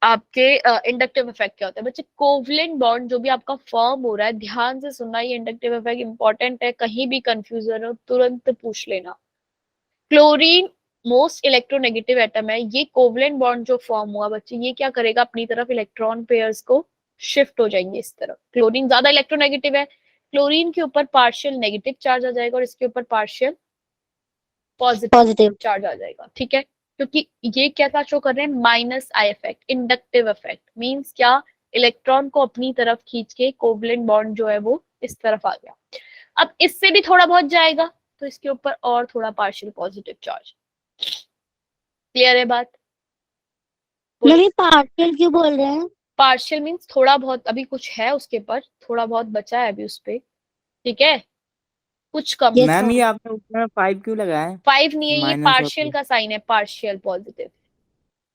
A: आपके इंडक्टिव इफेक्ट क्या होता है बच्चे। कोवलेंट बॉन्ड जो भी आपका फॉर्म हो रहा है, ध्यान से सुनना, ये इंडक्टिव इफेक्ट इंपॉर्टेंट है, कहीं भी कंफ्यूजन हो तुरंत पूछ लेना। क्लोरीन मोस्ट इलेक्ट्रोनेगेटिव एटम है, ये कोवलेंट बॉन्ड जो फॉर्म हुआ बच्चे, ये क्या करेगा, अपनी तरफ इलेक्ट्रॉन पेयर्स को शिफ्ट हो जाएंगे इस तरफ। क्लोरीन ज्यादा इलेक्ट्रोनेगेटिव है, क्लोरीन के ऊपर पार्शियल नेगेटिव चार्ज आ जाएगा और इसके ऊपर पार्शियल पॉजिटिव
D: Positive.
A: चार्ज आ जाएगा। ठीक है, क्योंकि ये क्या शो कर रहे हैं, minus I effect, inductive effect means क्या, इलेक्ट्रॉन को अपनी तरफ खींच के कोवलेंट बॉन्ड जो है वो इस तरफ आ गया। अब इससे भी थोड़ा बहुत जाएगा तो इसके ऊपर और थोड़ा पार्शियल पॉजिटिव चार्ज। क्लियर है बात?
D: मैम ये पार्शियल क्यों बोल रहे हैं?
A: पार्शियल मीन्स थोड़ा बहुत, अभी कुछ है उसके पर, थोड़ा बहुत बचा है अभी उस पे, ठीक है, कुछ कम।
D: Yes,
B: ma'am
D: ma'am.
B: ये आपने उसमें 5 क्यों लगाया है?
A: 5 नहीं है, ये
B: माइनस
A: पार्शियल का साइन है, पार्शियल पॉजिटिव।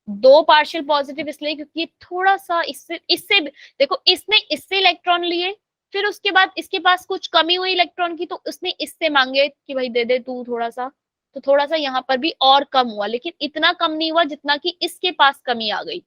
A: 2 पार्शियल पॉजिटिव इसलिए क्योंकि थोड़ा सा इससे देखो, इसने इससे इलेक्ट्रॉन लिए, फिर उसके बाद इसके पास कुछ कमी हुई इलेक्ट्रॉन की, तो उसने इससे मांगे कि भाई दे दे तू थोड़ा सा, तो थोड़ा सा यहाँ पर भी और कम हुआ, लेकिन इतना कम नहीं हुआ जितना कि इसके पास कमी आ गई।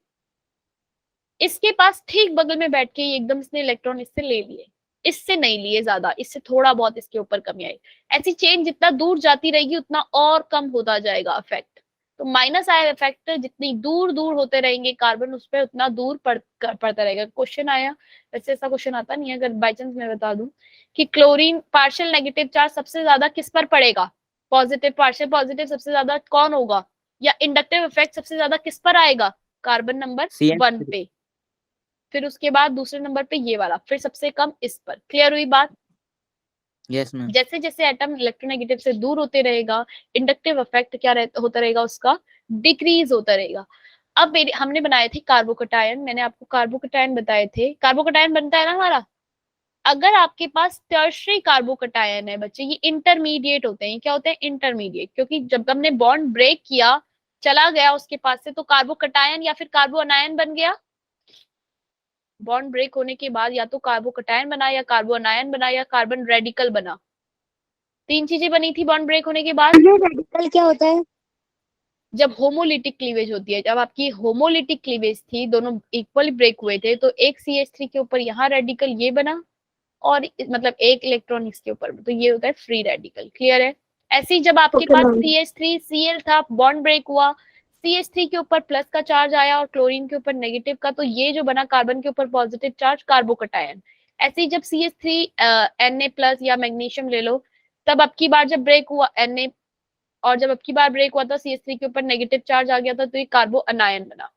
A: इसके पास ठीक बगल में बैठ के एकदम इसने इलेक्ट्रॉन इससे ले लिए, इससे नहीं लिए ज्यादा, इससे थोड़ा बहुत इसके ऊपर कमी आई। ऐसी चेन जितना दूर जाती रहेगी उतना और कम होता जाएगा इफेक्ट। तो माइनस आया इफेक्ट जितनी दूर दूर होते रहेंगे कार्बन उस पर उतना दूर पड़ता रहेगा। क्वेश्चन आया, वैसे ऐसा क्वेश्चन आता नहीं है, अगर बाई चांस मैं बता दूं कि क्लोरीन पार्शियल नेगेटिव चार्ज सबसे ज्यादा किस पर पड़ेगा, पॉजिटिव पार्शियल पॉजिटिव सबसे ज्यादा कौन होगा, या इंडक्टिव इफेक्ट सबसे ज्यादा किस पर आएगा, कार्बन नंबर 1 पे, फिर उसके बाद दूसरे नंबर पे ये वाला, फिर सबसे कम इस पर। क्लियर हुई बात?
B: Yes ma'am.
A: जैसे जैसे एटम इलेक्ट्रोनेगेटिव से दूर होते रहेगा, इंडक्टिव इफेक्ट क्या होता रहेगा, उसका डिक्रीज होता रहेगा। अब हमने बनाए थे कार्बोकटायन, मैंने आपको कार्बोकटायन बताए थे, कार्बोकटायन बनता है ना हमारा। अगर आपके पास टर्शरी कार्बोकटायन है बच्चे, ये इंटरमीडिएट होते हैं। क्या होते हैं? इंटरमीडिएट, क्योंकि जब हमने बॉन्ड ब्रेक किया, चला गया उसके पास से, तो कार्बोकटायन या फिर कार्बोअनायन बन गया। बॉन्ड ब्रेक होने के बाद या तो कार्बोकटायन बना, या कार्बोअनायन बना, या कार्बन रेडिकल बना। 3 चीजें बनी थी बॉन्ड ब्रेक होने के बाद।
D: रेडिकल क्या होता है?
A: जब होमोलिटिक क्लीवेज होती है, जब आपकी होमोलिटिक क्लीवेज थी, दोनों इक्वली ब्रेक हुए थे, तो एक CH3 के ऊपर यहाँ रेडिकल ये बना, और मतलब एक इलेक्ट्रॉन इसके ऊपर, तो ये होता है फ्री रेडिकल। क्लियर है? ऐसे ही जब आपके
D: Okay,
A: पास
D: ma'am.
A: CH3 Cl था, बॉन्ड ब्रेक हुआ, CH3 के ऊपर प्लस का चार्ज आया और क्लोरीन के ऊपर नेगेटिव का, तो ये जो बना कार्बन के ऊपर पॉजिटिव चार्ज, कार्बोकटायन। ऐसे ही जब CH3 Na प्लस या मैग्नीशियम ले लो, तब अब की बार जब ब्रेक हुआ Na, और जब अब की बार ब्रेक हुआ था CH3 के ऊपर नेगेटिव चार्ज आ गया था, तो ये कार्बो अनायन बना।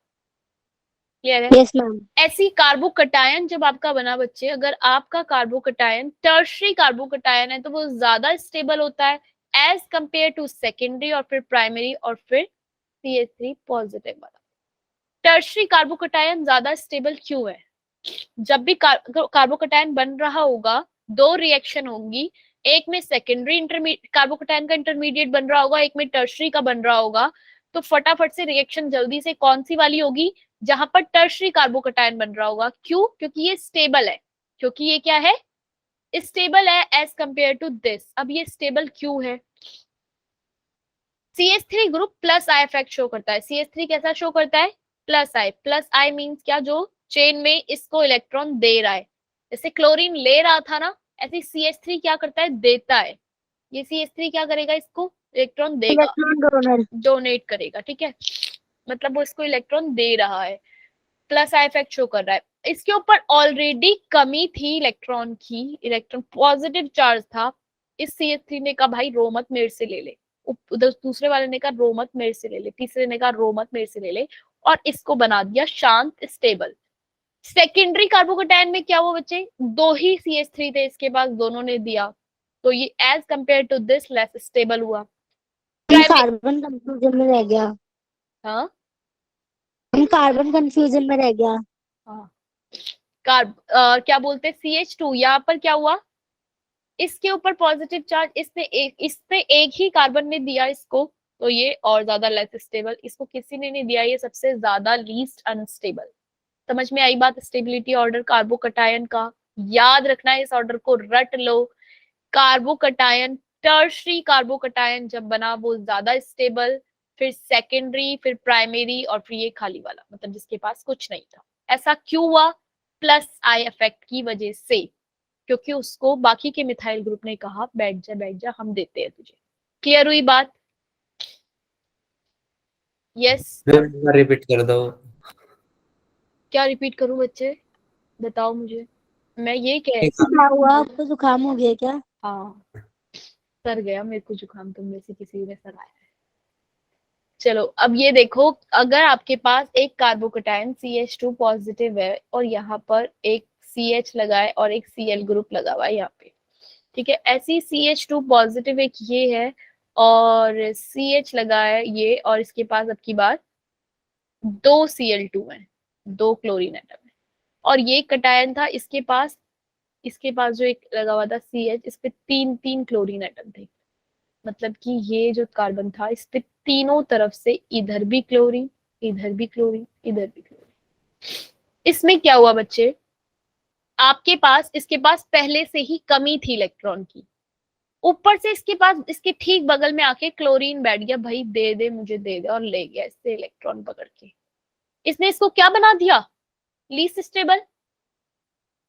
A: क्लियर है?
D: Yes, ma'am.
A: ऐसी कार्बोकटायन जब आपका बना बच्चे, अगर आपका कार्बोकटायन टर्शरी कार्बोकटायन है तो वो ज्यादा स्टेबल होता है एज कंपेयर टू सेकेंडरी और फिर प्राइमरी और फिर CH3 पॉजिटिव वाला। टर्शरी कार्बोकटायन ज्यादा स्टेबल क्यों है? जब भी कार्बोकटायन बन रहा होगा, 2 रिएक्शन होंगी, एक में सेकेंडरी कार्बोकटायन का इंटरमीडिएट बन रहा होगा, एक में टर्शरी का बन रहा होगा। तो फटाफट से रिएक्शन जल्दी से कौन सी वाली होगी? जहां पर टर्शरी कार्बोकटायन बन रहा होगा। क्यों? क्योंकि ये स्टेबल है, क्योंकि ये क्या है? स्टेबल है एज कंपेयर टू दिस। अब ये स्टेबल क्यों है? CH3 group plus I effect show करता है। CH3 कैसा शो करता है? Plus I. Plus I means क्या? जो चेन में इसको इलेक्ट्रॉन दे रहा है। जैसे क्लोरीन ले रहा था ना, ऐसे CH3 क्या करता है? देता है। ये CH3 क्या करेगा? इसको इलेक्ट्रॉन देगा,
D: इलेक्ट्रॉन डोनर।
A: डोनेट करेगा। ठीक है, मतलब वो इसको इलेक्ट्रॉन दे रहा है, प्लस आई इफेक्ट शो कर रहा है। इसके ऊपर ऑलरेडी कमी थी इलेक्ट्रॉन की, इलेक्ट्रॉन पॉजिटिव चार्ज था। इस CH3 ने कहा भाई रो मत, मेरे से ले ले। उधर दूसरे वाले ने कहा रो मत, मेरे से ले ले। तीसरे ने कहा रो मत, मेरे से ले ले, और इसको बना दिया शांत, स्टेबल। सेकेंडरी कार्बोकटायन में क्या हुआ बच्चे? 2 ही CH3 थे इसके पास, दोनों ने दिया, तो ये as compare to this less stable हुआ।
D: कार्बन कंफ्यूजन में रह गया।
A: हाँ
D: कार्बन कंफ्यूजन में रह गया।
A: हाँ, क्या बोलते हैं, CH2 यहाँ पर क्या हुआ? इसके ऊपर पॉजिटिव चार्ज, इसने एक ही कार्बन ने दिया इसको, तो ये और ज्यादा लेस स्टेबल। इसको किसी ने नहीं दिया, ये सबसे ज्यादा लीस्ट अनस्टेबल। समझ में आई बात? स्टेबिलिटी ऑर्डर कार्बोकटायन का याद रखना है, इस ऑर्डर को रट लो। कार्बोकटायन, टर्शरी कार्बोकटायन जब बना वो ज्यादा स्टेबल, फिर सेकेंडरी, फिर प्राइमरी, और फिर ये खाली वाला, मतलब जिसके पास कुछ नहीं था। ऐसा क्यों हुआ? प्लस आई इफेक्ट की वजह से, क्योंकि उसको बाकी के मिथाइल ग्रुप ने कहा बैठ जा, हम देते हैं तुझे। क्लियर हुई बात? यस।
E: मैम रिपीट कर दो।
A: क्या रिपीट करूं बच्चे, बताओ मुझे। मैं ये कह,
D: क्या हुआ? आपको जुकाम हो गया क्या?
A: हाँ सर गया मेरे को जुकाम, तुम में से किसी ने सराया है। चलो अब ये देखो, अगर आपके पास एक कार्बोकटायन CH2 पॉजिटिव है और यहाँ पर एक CH लगा है और एक Cl ग्रुप लगा हुआ है यहाँ पे, ठीक है, ऐसी CH2 पॉजिटिव एक ये है और CH लगा है ये, और इसके पास अब की बार 2 Cl2 है, 2 क्लोरीन एटम है, और ये कटायन था, इसके पास जो एक लगा हुआ था CH, इस पे 3 क्लोरीन एटम थे। मतलब कि ये जो कार्बन था इस पे तीनों तरफ से इधर भी क्लोरीन, इधर भी क्लोरीन, इधर भी क्लोरीन। इसमें क्या हुआ बच्चे, इसके पास पहले से ही कमी थी इलेक्ट्रॉन की, ऊपर से इसके पास इसके ठीक बगल में आके क्लोरीन बैठ गया, भाई दे दे मुझे दे दे, और ले गया इससे इलेक्ट्रॉन पकड़ के। इसने इसको क्या बना दिया, least stable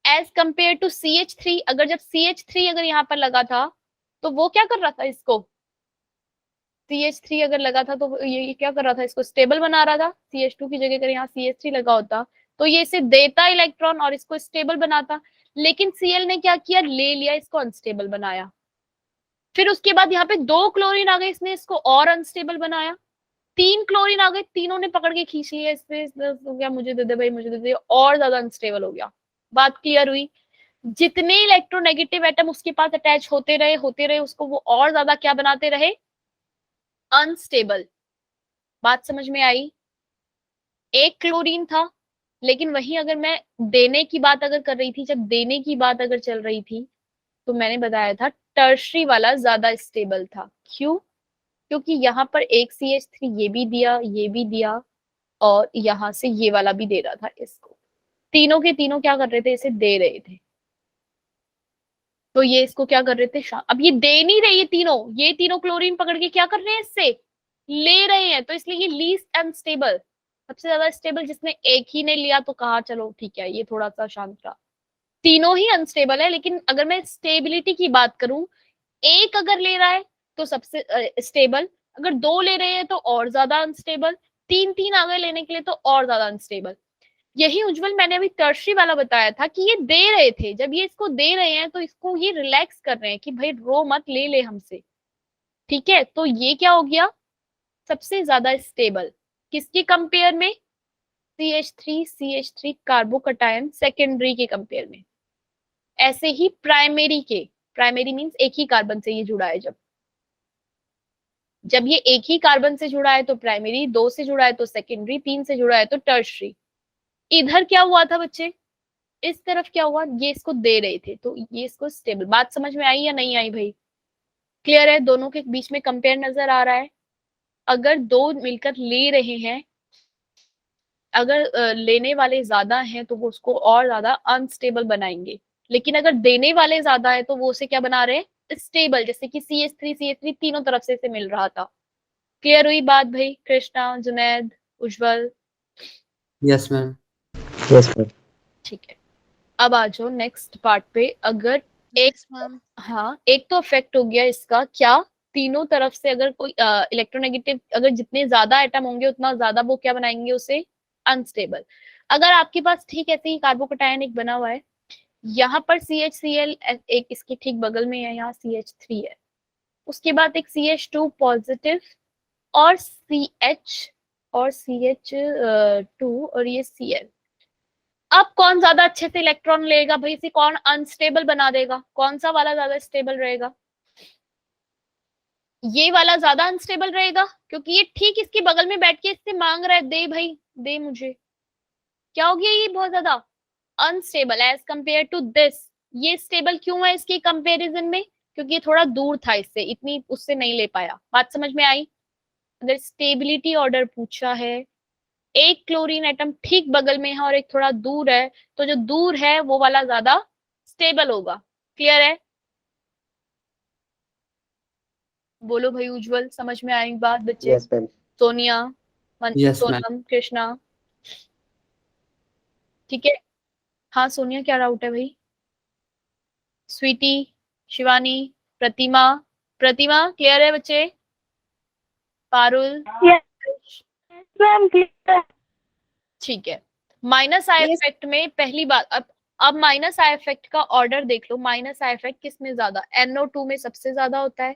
A: as compare to CH3। अगर जब CH3 अगर यहाँ पर लगा था तो वो क्या कर रहा था, इसको CH3 अगर लगा था तो ये क्या कर रहा था, इसको स्टेबल बना रहा था। CH2 की जगह अगर यहाँ CH3 लगा होता तो ये इसे देता इलेक्ट्रॉन और इसको स्टेबल बनाता, लेकिन Cl ने क्या किया, ले लिया, इसको अनस्टेबल बनाया। फिर उसके बाद यहाँ पे 2 क्लोरीन आ गए, इसने इसको और अनस्टेबल बनाया। 3 क्लोरीन आ गए, तीनों ने पकड़ के खींच लिया इससे, हो गया मुझे दे दे भाई मुझे दे दे, और ज्यादा अनस्टेबल हो गया। बात क्लियर हुई, जितने इलेक्ट्रोनेगेटिव एटम उसके पास अटैच होते रहे उसको वो और ज्यादा क्या बनाते रहे, अनस्टेबल। बात समझ में आई, एक क्लोरीन था, लेकिन वहीं अगर मैं देने की बात अगर कर रही थी, जब देने की बात अगर चल रही थी तो मैंने बताया था टर्शरी वाला ज्यादा स्टेबल था। क्यों, क्योंकि यहाँ पर एक CH3 ये भी दिया और यहाँ से ये वाला भी दे रहा था इसको, तीनों के तीनों क्या कर रहे थे, इसे दे रहे थे। तो ये इसको क्या कर रहे थे, अब ये दे नहीं रहे, ये तीनों क्लोरीन पकड़ के क्या कर रहे हैं, इससे ले रहे हैं, तो इसलिए ये लीस्ट अनस्टेबल, सबसे ज्यादा स्टेबल जिसने एक ही ने लिया तो कहा चलो ठीक है ये थोड़ा सा शांत रहा। तीनों ही अनस्टेबल है, लेकिन अगर मैं स्टेबिलिटी की बात करूं, एक अगर ले रहा है तो सबसे स्टेबल, अगर 2 ले रहे हैं तो और ज्यादा अनस्टेबल, 3 आ गए लेने के लिए तो और ज्यादा अनस्टेबल। यही उज्जवल मैंने अभी टर्शरी वाला बताया था कि ये दे रहे थे, जब ये इसको दे रहे हैं तो इसको ये रिलैक्स कर रहे हैं कि भाई रो मत, ले ले हमसे, ठीक है। तो ये क्या हो गया, सबसे ज्यादा स्टेबल किसके कंपेयर में, CH3 कार्बोकटायन सेकेंडरी के कंपेयर में। ऐसे ही प्राइमरी मींस एक ही कार्बन से ये जुड़ा है, जब ये एक ही कार्बन से जुड़ा है तो प्राइमरी, 2 से जुड़ा है तो सेकेंडरी, 3 से जुड़ा है तो टर्शरी। इधर क्या हुआ था बच्चे, इस तरफ क्या हुआ, ये इसको दे रहे थे तो ये इसको स्टेबल। बात समझ में आई या नहीं आई भाई, क्लियर है, दोनों के बीच में कंपेयर नजर आ रहा है। अगर 2 मिलकर ले रहे हैं, अगर लेने वाले ज्यादा हैं तो वो उसको और ज्यादा अनस्टेबल बनाएंगे, लेकिन अगर देने वाले ज्यादा है तो वो उसे क्या बना रहे हैं, स्टेबल, जैसे कि CH3 तीनों तरफ से इसे मिल रहा था। क्लियर हुई बात भाई, Krishna, Junaid, Ujjwal?
E: Yes ma'am.
B: Yes ma'am.
A: ठीक है, अब आ जाओ नेक्स्ट पार्ट पे। अगर एक
C: मैम
A: हाँ, एक तो इफेक्ट हो गया इसका क्या, तीनों तरफ से अगर कोई इलेक्ट्रोनेगेटिव, अगर जितने ज्यादा एटम होंगे उतना ज्यादा वो क्या बनाएंगे, उसे अनस्टेबल। अगर आपके पास ठीक ऐसे ही कार्बोकटायन एक बना हुआ है, यहाँ पर CHCl एक इसके ठीक बगल में है, यहाँ CH3 है, उसके बाद एक CH2 पॉजिटिव और CH2 और ये Cl। अब कौन ज्यादा अच्छे से इलेक्ट्रॉन लेगा भाई, इसे कौन अनस्टेबल बना देगा, कौन सा वाला ज्यादा स्टेबल रहेगा, ये वाला ज्यादा अनस्टेबल रहेगा, क्योंकि ये ठीक इसके बगल में बैठ के इससे मांग रहा है, दे भाई दे मुझे। क्या हो गया, ये बहुत ज्यादा unstable as compare to this. ये स्टेबल क्यों है इसके कंपैरिजन में, क्योंकि ये थोड़ा दूर था इससे, इतनी उससे नहीं ले पाया। बात समझ में आई, अगर स्टेबिलिटी ऑर्डर पूछा है, एक क्लोरीन एटम ठीक बगल में है और एक थोड़ा दूर है, तो जो दूर है वो वाला ज्यादा स्टेबल होगा। क्लियर है, बोलो भाई उज्जवल, समझ में आई बात बच्चे?
B: Yes ma'am.
A: Sonia,
E: yes ma'am.
A: Sonam, Krishna, ठीक है। हाँ सोनिया, क्या डाउट है भाई? स्वीटी, शिवानी, प्रतिमा, क्लियर है बच्चे? Parul,
D: ma'am clear.
A: ठीक है। माइनस आई इफेक्ट में पहली बात, अब माइनस आई इफेक्ट का ऑर्डर देख लो। माइनस आई इफेक्ट किस में ज्यादा, NO2 में सबसे ज्यादा होता है।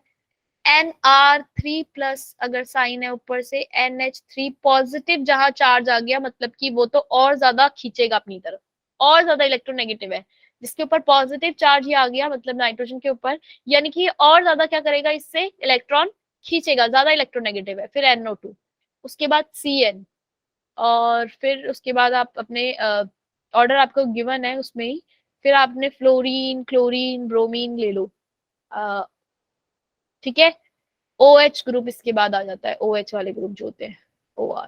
A: Nr3+ अगर साइन है ऊपर से, NH3 पॉजिटिव जहां चार्ज आ गया, मतलब कि वो तो और ज्यादा खींचेगा अपनी तरफ, और ज्यादा इलेक्ट्रोनेगेटिव है। जिसके ऊपर पॉजिटिव चार्ज ये आ गया मतलब नाइट्रोजन के ऊपर, यानी कि और ज्यादा क्या करेगा, इससे इलेक्ट्रॉन खींचेगा, ज्यादा इलेक्ट्रोनेगेटिव है। फिर NO2, उसके बाद CN, और फिर उसके बाद आप अपने ऑर्डर आपको गिवन है उसमें ही, फिर आपने फ्लोरीन, क्लोरीन, ब्रोमीन ले लो। ठीक है, OH ग्रुप इसके बाद आ जाता है, OH वाले ग्रुप जो होते हैं, OR।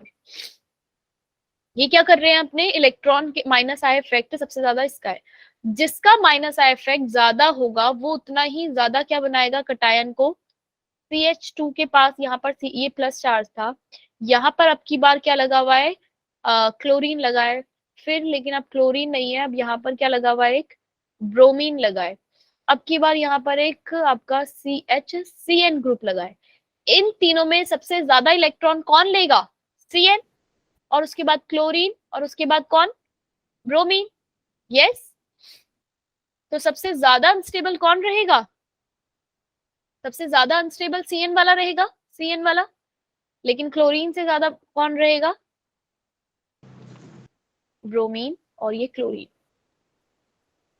A: ये क्या कर रहे हैं, अपने इलेक्ट्रॉन के माइनस आई इफेक्ट सबसे ज्यादा इसका है। जिसका माइनस आई इफेक्ट ज्यादा होगा वो उतना ही ज्यादा क्या बनाएगा, कटायन को। CH2 के पास यहाँ पर ये प्लस चार्ज था, यहाँ पर अब की बार क्या लगा हुआ है, क्लोरीन लगा है। फिर लेकिन अब क्लोरीन नहीं है, अब यहाँ पर क्या लगा हुआ है, एक ब्रोमीन लगा है। अब की बार यहाँ पर एक आपका CHCN ग्रुप लगा है। इन तीनों में सबसे ज्यादा इलेक्ट्रॉन कौन लेगा, CN, और उसके बाद क्लोरीन, और उसके बाद कौन, ब्रोमीन। यस, तो सबसे ज्यादा अनस्टेबल कौन रहेगा, सबसे ज्यादा अनस्टेबल CN वाला रहेगा, CN वाला। लेकिन क्लोरीन से ज्यादा कौन रहेगा, ब्रोमीन, और ये क्लोरीन।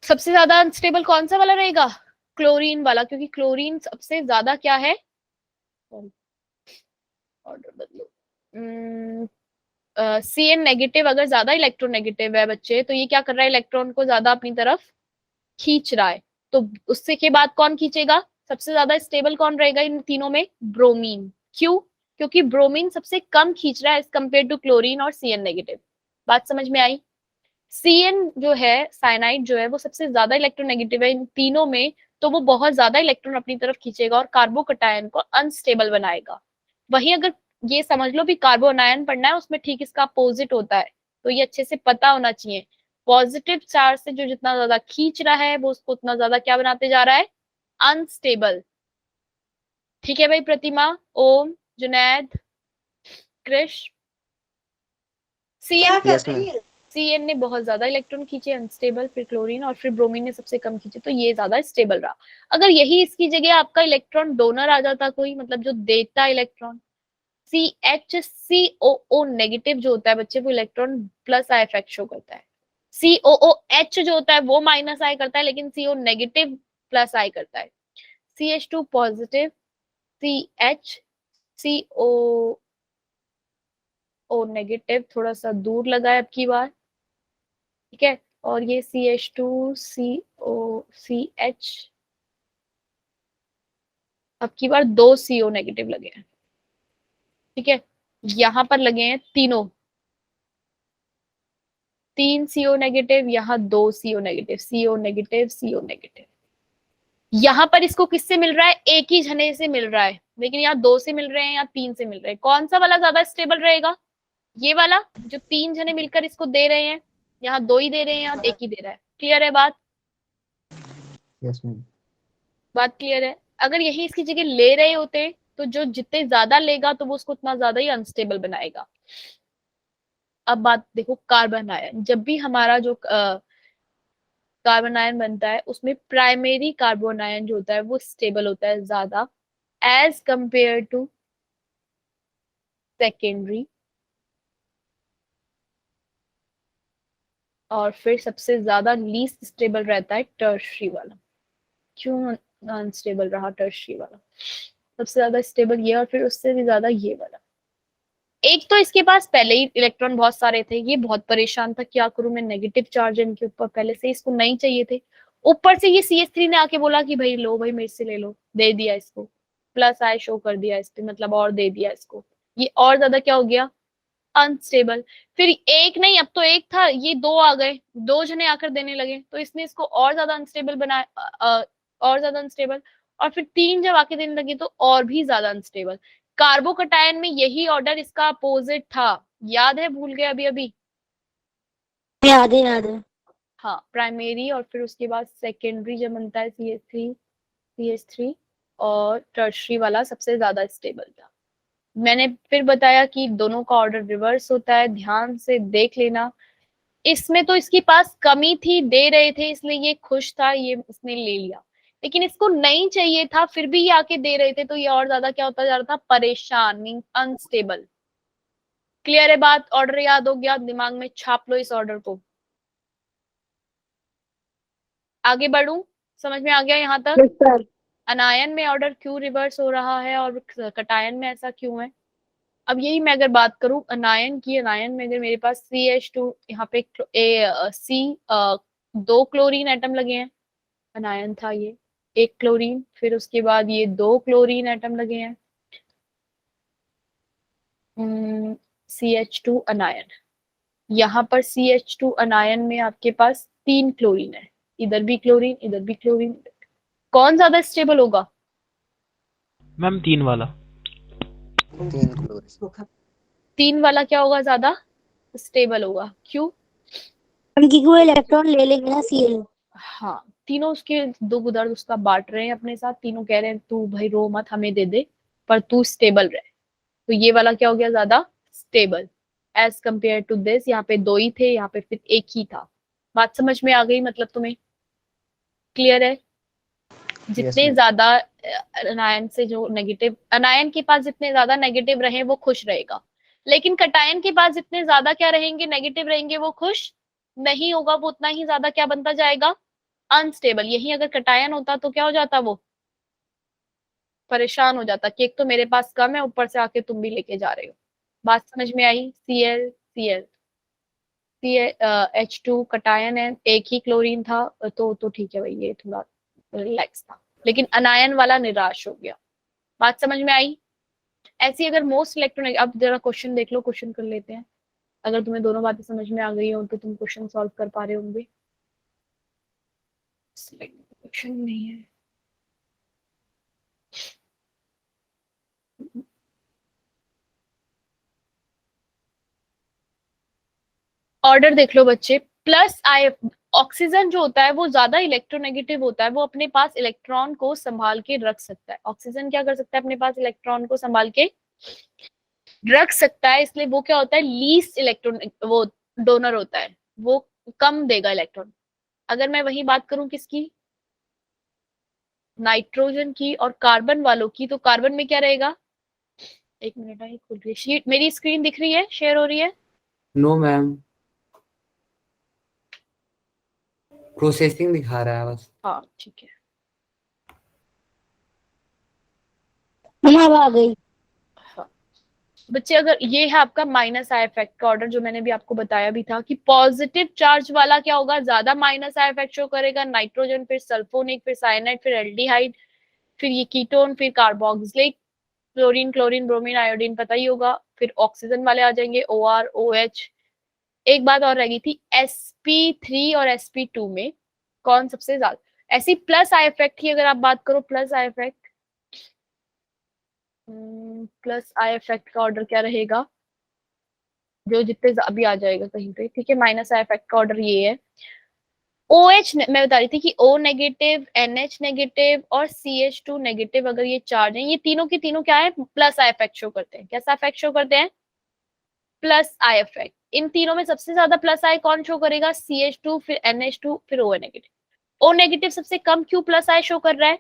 A: सबसे ज्यादा अनस्टेबल कौन सा वाला रहेगा, क्लोरीन वाला, क्योंकि क्लोरीन सबसे ज्यादा क्या है, ऑर्डर बदलो, CN नेगेटिव अगर ज्यादा इलेक्ट्रोनेगेटिव है बच्चे, तो ये क्या कर रहा है, इलेक्ट्रॉन को ज्यादा अपनी तरफ खींच रहा है। तो उससे के बाद कौन खींचेगा, सबसे ज्यादा स्टेबल कौन रहेगा इन तीनों में, ब्रोमीन। क्यों, क्योंकि ब्रोमीन सबसे कम खींच रहा है एज कम्पेयर टू क्लोरीन और CN नेगेटिव। बात समझ में आई। CN जो है, साइनाइड जो है, वो सबसे ज्यादा इलेक्ट्रोनेगेटिव है इन तीनों में, तो वो बहुत ज्यादा इलेक्ट्रॉन अपनी तरफ खींचेगा और कार्बोकटायन को अनस्टेबल बनाएगा। वहीं अगर ये समझ लो भी कार्बोनायन पढ़ना है, उसमें ठीक इसका अपोजिट होता है, तो ये अच्छे से पता होना चाहिए। पॉजिटिव चार्ज से जो जितना ज्यादा खींच रहा है वो उसको उतना ज्यादा क्या बनाते जा रहा है, अनस्टेबल। ठीक है भाई, प्रतिमा, ओम, जुनैद, कृष। CN,
B: yes ma'am.
A: CN ने बहुत ज्यादा इलेक्ट्रॉन खींचे अनस्टेबल, फिर क्लोरीन, और फिर ब्रोमीन ने सबसे कम खींचे, तो ये ज्यादा स्टेबल रहा। अगर यही इसकी जगह आपका इलेक्ट्रॉन डोनर आ जाता कोई, मतलब जो देता इलेक्ट्रॉन, CHCOO नेगेटिव जो होता है बच्चे, वो electron plus I effect show करता है। COOH जो होता है वो माइनस आई करता है, लेकिन CO नेगेटिव प्लस आई करता है। CH2 पॉजिटिव, CHCOO नेगेटिव थोड़ा सा दूर लगा है अब की बार, ठीक है। और ये CH2COCH अब की बार 2 CO नेगेटिव लगे हैं, ठीक है। यहाँ पर लगे हैं तीनों, 3 CO नेगेटिव, यहाँ 2 CO negative, CO negative, CO negative. यहाँ पर इसको किससे मिल रहा है, एक ही जने से मिल रहा है, लेकिन यहाँ 2 से मिल रहे हैं या 3 से मिल रहे हैं। कौन सा वाला ज्यादा स्टेबल रहेगा, ये वाला जो 3 जने मिलकर इसको दे रहे हैं, यहाँ 2 ही दे रहे हैं, यहाँ 1 ही दे रहा है। क्लियर है बात,
B: यस मैम।
A: बात क्लियर है। अगर यही इसकी जगह ले रहे होते तो जो जितने ज्यादा लेगा तो वो उसको उतना ज्यादा ही अनस्टेबल बनाएगा। अब बात देखो, कार्बन आयन, जब भी हमारा जो कार्बन आयन बनता है उसमें प्राइमरी कार्बन आयन जो होता है वो स्टेबल होता है ज्यादा एज कंपेयर टू सेकेंडरी, और फिर सबसे ज्यादा लीस्ट स्टेबल रहता है टर्शरी वाला। क्यों अनस्टेबल रहा टर्शरी वाला, सबसे ज्यादा स्टेबल ये, और फिर उससे भी ज्यादा ये वाला। एक तो इसके पास पहले ही इलेक्ट्रॉन बहुत सारे थे, ये बहुत परेशान था, क्या करूं मैं, नेगेटिव चार्ज है इनके ऊपर, पहले से इसको नहीं चाहिए थे। ऊपर से ये CH3 ने आके बोला कि भाई लो भाई मेरे से ले लो, दे दिया इसको, प्लस आई शो कर दिया इस पे, मतलब और दे दिया इसको, ये और ज्यादा क्या हो गया, अनस्टेबल। फिर एक नहीं, अब तो एक था, ये 2 आ गए, 2 जने आकर देने लगे, तो इसने इसको और ज्यादा अनस्टेबल बनाया, और ज्यादा अनस्टेबल। और फिर 3 जब आके देने लगे तो और भी ज्यादा अनस्टेबल। कार्बोकटायन में यही ऑर्डर इसका अपोजिट था, याद है, भूल गए अभी अभी।
D: याद है, याद है।
A: हाँ, प्राइमरी और फिर उसके बाद सेकेंडरी जब बनता है CH3 और टर्शरी वाला सबसे ज्यादा स्टेबल था। मैंने फिर बताया कि दोनों का ऑर्डर रिवर्स होता है, ध्यान से देख लेना। इसमें तो इसके पास कमी थी, दे रहे थे इसलिए ये खुश था, ये इसने ले लिया, लेकिन इसको नहीं चाहिए था फिर भी ये आके दे रहे थे, तो ये और ज्यादा क्या होता जा रहा था, परेशान, मीन अनस्टेबल। क्लियर है बात, ऑर्डर याद हो गया, दिमाग में छाप लो इस ऑर्डर को। आगे बढ़ूं? समझ में आ गया यहाँ तक?
D: Yes sir.
A: अनायन में ऑर्डर क्यों रिवर्स हो रहा है और कटायन में ऐसा क्यों है? अब यही मैं अगर बात करूं अनायन की, अनायन में अगर मेरे पास CH2 यहाँ पे दो क्लोरीन एटम लगे हैं, अनायन था ये, एक क्लोरीन, फिर उसके बाद ये दो क्लोरीन एटम लगे हैं, CH2 अनायन। यहाँ पर CH2 अनायन में आपके पास 3 क्लोरीन है, इधर भी क्लोरीन, इधर भी क्लोरीन। कौन ज्यादा स्टेबल होगा?
F: मैम 3 वाला।
B: 3 क्लोरीन।
A: 3 वाला क्या होगा, ज्यादा स्टेबल होगा। क्यों?
D: क्योंकि वो इलेक्ट्रॉन ले लेंगे ना Cl।
A: हाँ, तीनों उसके दुख दर्द उसका बांट रहे हैं अपने साथ, तीनों कह रहे हैं तू भाई रो मत, हमें दे दे, पर तू स्टेबल रहे। तो ये वाला क्या हो गया, ज्यादा stable as compare to this. यहाँ पे 2 ही थे, यहाँ पे फिर 1 ही था। बात समझ में आ गई मतलब तुम्हें? क्लियर है? जितने
B: ma'am.
A: ज्यादा अनायन से जो नेगेटिव, अनायन के पास जितने ज्यादा नेगेटिव रहे वो खुश रहेगा, लेकिन कटायन के पास जितने ज्यादा क्या रहेंगे, नेगेटिव रहेंगे, वो खुश नहीं होगा, वो उतना ही ज्यादा क्या बनता जाएगा, अनस्टेबल। यही अगर कटायन होता तो क्या हो जाता, वो परेशान हो जाता कि एक तो मेरे पास कम है, ऊपर से आके तुम भी लेके जा रहे हो। बात समझ में आई? Cl Cl H2 कटायन है, एक ही क्लोरीन था, तो ठीक है भाई, ये थोड़ा रिलैक्स था, लेकिन अनायन वाला निराश हो गया। बात समझ में आई? ऐसी अगर मोस्ट इलेक्ट्रॉनिक, अब जरा क्वेश्चन देख लो, क्वेश्चन कर लेते हैं। अगर तुम्हें दोनों बातें समझ में आ गई हो तो तुम क्वेश्चन सॉल्व कर पा रहे होंगे। क्वेश्चन नहीं है। ऑर्डर देख लो बच्चे। प्लस आई, ऑक्सीजन जो होता है वो ज्यादा इलेक्ट्रोनेगेटिव होता है, वो अपने पास इलेक्ट्रॉन को संभाल के रख सकता है। ऑक्सीजन क्या कर सकता है, अपने पास इलेक्ट्रॉन को संभाल के रख सकता है, इसलिए वो क्या होता है, लीस्ट इलेक्ट्रॉन वो डोनर होता है, वो कम देगा इलेक्ट्रॉन। अगर मैं वही बात करूं किसकी, नाइट्रोजन की और कार्बन वालों की, तो कार्बन में क्या रहेगा, एक मिनट है, खुल रही है शीट, मेरी स्क्रीन दिख रही है, शेयर हो रही है?
E: नो मैम, प्रोसेसिंग दिखा रहा है बस।
A: हाँ ठीक है।
D: अब आ गई।
A: हाँ बच्चे, अगर ये है आपका माइनस आई इफेक्ट का ऑर्डर, जो मैंने भी आपको बताया भी था कि पॉजिटिव चार्ज वाला क्या होगा, ज्यादा माइनस आई इफेक्ट शो करेगा, नाइट्रोजन, फिर सल्फोनिक, फिर साइनाइड, फिर एल्डिहाइड, फिर ये कीटोन, फिर carboxylic, chlorine, chlorine, bromine, iodine, पता ही होगा। फिर ऑक्सीजन वाले आ जाएंगे, OR, OH। एक बात और रह गई थी, sp3 और sp2 में कौन सबसे ज्यादा ऐसी प्लस आई इफेक्ट की, अगर आप बात करो plus I effect, plus I effect का ऑर्डर क्या रहेगा, जो जितने अभी आ जाएगा कहीं पे, ठीक है। माइनस आई इफेक्ट का ऑर्डर ये है। OH मैं बता रही थी कि O नेगेटिव, NH नेगेटिव और CH2 नेगेटिव, अगर ये चार्ज है, ये तीनों की तीनों क्या है, प्लस आई इफेक्ट शो करते हैं। कैसा इफेक्ट शो करते हैं, प्लस आई इफेक्ट। इन तीनों में सबसे ज्यादा प्लस आई कौन शो करेगा, CH2, फिर NH2, फिर O नेगेटिव। O नेगेटिव सबसे कम क्यों प्लस आई शो कर रहा है,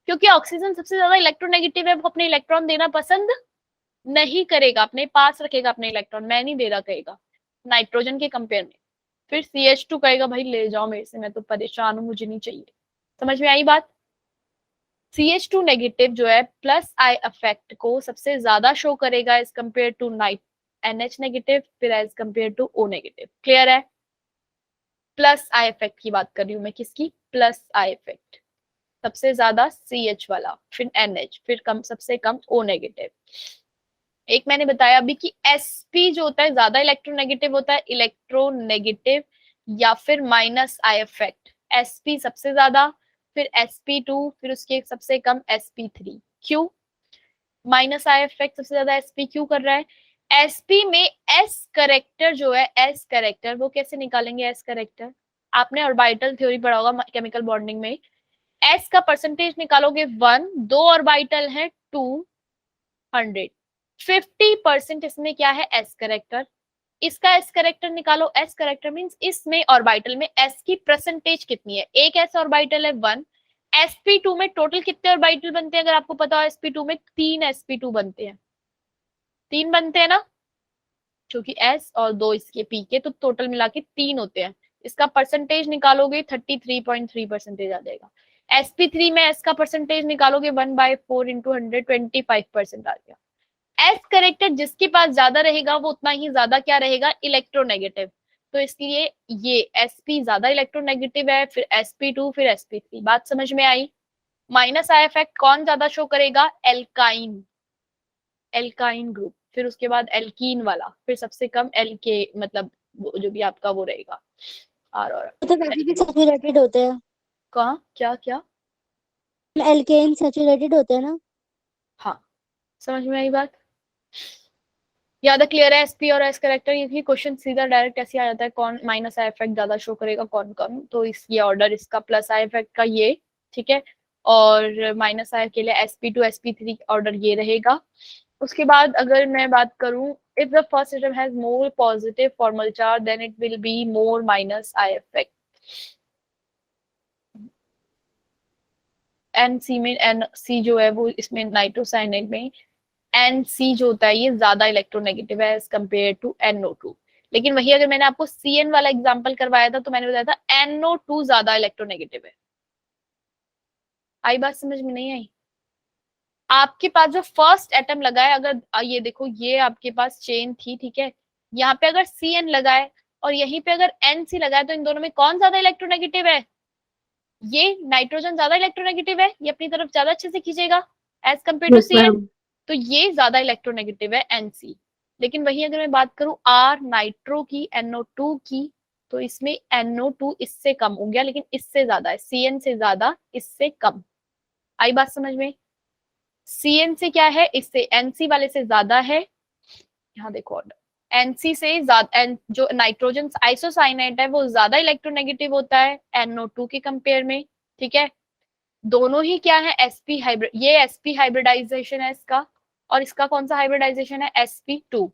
A: क्योंकि ऑक्सीजन सबसे ज्यादा इलेक्ट्रोनेगेटिव है, वो अपने इलेक्ट्रॉन देना पसंद नहीं करेगा, अपने पास रखेगा अपने इलेक्ट्रॉन, मैं नहीं दे रहा कहेगा, नाइट्रोजन के कंपेयर में। फिर CH2 कहेगा भाई ले जाओ मेरे से, मैं तो परेशान हूं, मुझे नहीं चाहिए। समझ में आई बात? CH2 नेगेटिव जो है प्लस आई इफेक्ट को सबसे ज्यादा शो करेगा as compare to NH negative, फिर as compare to O negative. Clear है? प्लस आई इफेक्ट की बात कर रही हूँ मैं, किसकी, प्लस आई इफेक्ट, सबसे ज्यादा CH वाला, फिर NH, फिर कम, सबसे कम O नेगेटिव। एक मैंने बताया अभी कि sp जो होता है ज्यादा इलेक्ट्रोनेगेटिव होता है, इलेक्ट्रोनेगेटिव या फिर माइनस आई इफेक्ट, sp सबसे ज्यादा, फिर sp2, फिर उसके सबसे कम sp3। क्यों माइनस आई इफेक्ट सबसे ज्यादा sp क्यों कर रहा है, sp में s करेक्टर जो है, s करेक्टर वो कैसे निकालेंगे, s करेक्टर आपने ऑर्बिटल थ्योरी पढ़ा होगा केमिकल बॉन्डिंग में, s का परसेंटेज निकालोगे 1, 2 ऑर्बिटल है 200, 50% इसमें क्या है, s करेक्टर। इसका s करेक्टर निकालो, s करेक्टर मींस इसमें ऑर्बिटल में s की परसेंटेज कितनी है, एक s ऑर्बिटल है 1, sp2 में टोटल कितने ऑर्बिटल बनते हैं, अगर आपको पता हो sp2 में 3 sp2 बनते हैं, 3 बनते हैं ना, क्योंकि s और 2 इसके p के, तो टोटल मिला के 3 होते हैं। इसका परसेंटेज निकालोगे 33.3% आ जाएगा। sp3 में s का परसेंटेज निकालोगे 1/4 इंटू 125% आ गया। s करेक्टर जिसके पास ज्यादा रहेगा वो उतना ही ज्यादा क्या रहेगा, इलेक्ट्रोनेगेटिव। तो इसलिए ये sp ज्यादा इलेक्ट्रोनेगेटिव है, फिर sp2, फिर sp3। बात समझ में आई। माइनस आई इफेक्ट कौन ज्यादा शो करेगा, एल्काइन, एल्काइन ग्रुप, फिर उसके बाद एल्कीन वाला, फिर सबसे कम एल्के, मतलब जो भी आपका वो रहेगा आर और
D: तो वैसे भी सैचुरेटेड होते हैं,
A: कहाँ क्या क्या।
D: एल्केन सैचुरेटेड होते हैं ना।
A: हाँ समझ में आई बात। ज्यादा क्लियर है। एसपी और एस करेक्टर, ये क्वेश्चन सीधा डायरेक्ट ऐसे आ जाता है, कौन माइनस आई इफेक्ट ज्यादा शो करेगा कौन कम। तो इस ये ऑर्डर इसका प्लस आई इफेक्ट का ये, ठीक है, और माइनस आई के लिए sp2 sp3 ऑर्डर ये रहेगा। उसके बाद अगर मैं बात करूं, if the first atom has more positive formal charge then it will be more minus I effect. NC में NC जो है वो इसमें नाइट्रोसाइनाइड में NC जो होता है ये ज्यादा इलेक्ट्रोनेगेटिव है एज कम्पेयर टू NO2। लेकिन वही अगर मैंने आपको CN वाला एग्जांपल करवाया था तो मैंने बताया था NO2 ज्यादा इलेक्ट्रोनेगेटिव है। आई बात समझ में नहीं आई। आपके पास जो फर्स्ट एटम लगा है, अगर ये देखो ये आपके पास चेन थी, ठीक है, यहाँ पे अगर CN लगाए और यहीं पे अगर NC लगाए तो इन दोनों में कौन ज्यादा इलेक्ट्रोनेगेटिव है, ये नाइट्रोजन ज्यादा इलेक्ट्रोनेगेटिव है, ये अपनी तरफ ज्यादा अच्छे से खींचेगा एज कम्पेयर टू CN, तो ये ज्यादा इलेक्ट्रोनेगेटिव है NC। लेकिन वही अगर मैं बात करूं R नाइट्रो की, NO2 की, तो इसमें NO2 इससे कम हो गया, लेकिन इससे ज्यादा है, CN से ज्यादा इससे कम। आई बात समझ में। CN से क्या है, इससे NC वाले से ज्यादा है। यहाँ देखो ऑर्डर, NC से ज्यादा, जो नाइट्रोजन आइसोसाइनाइड है वो ज्यादा इलेक्ट्रोनेगेटिव होता है NO2 के कंपेयर में, ठीक है। दोनों ही क्या है, sp हाइब्रिड, ये sp हाइब्रिडाइजेशन है इसका, और इसका कौन सा हाइब्रिडाइजेशन है, sp2।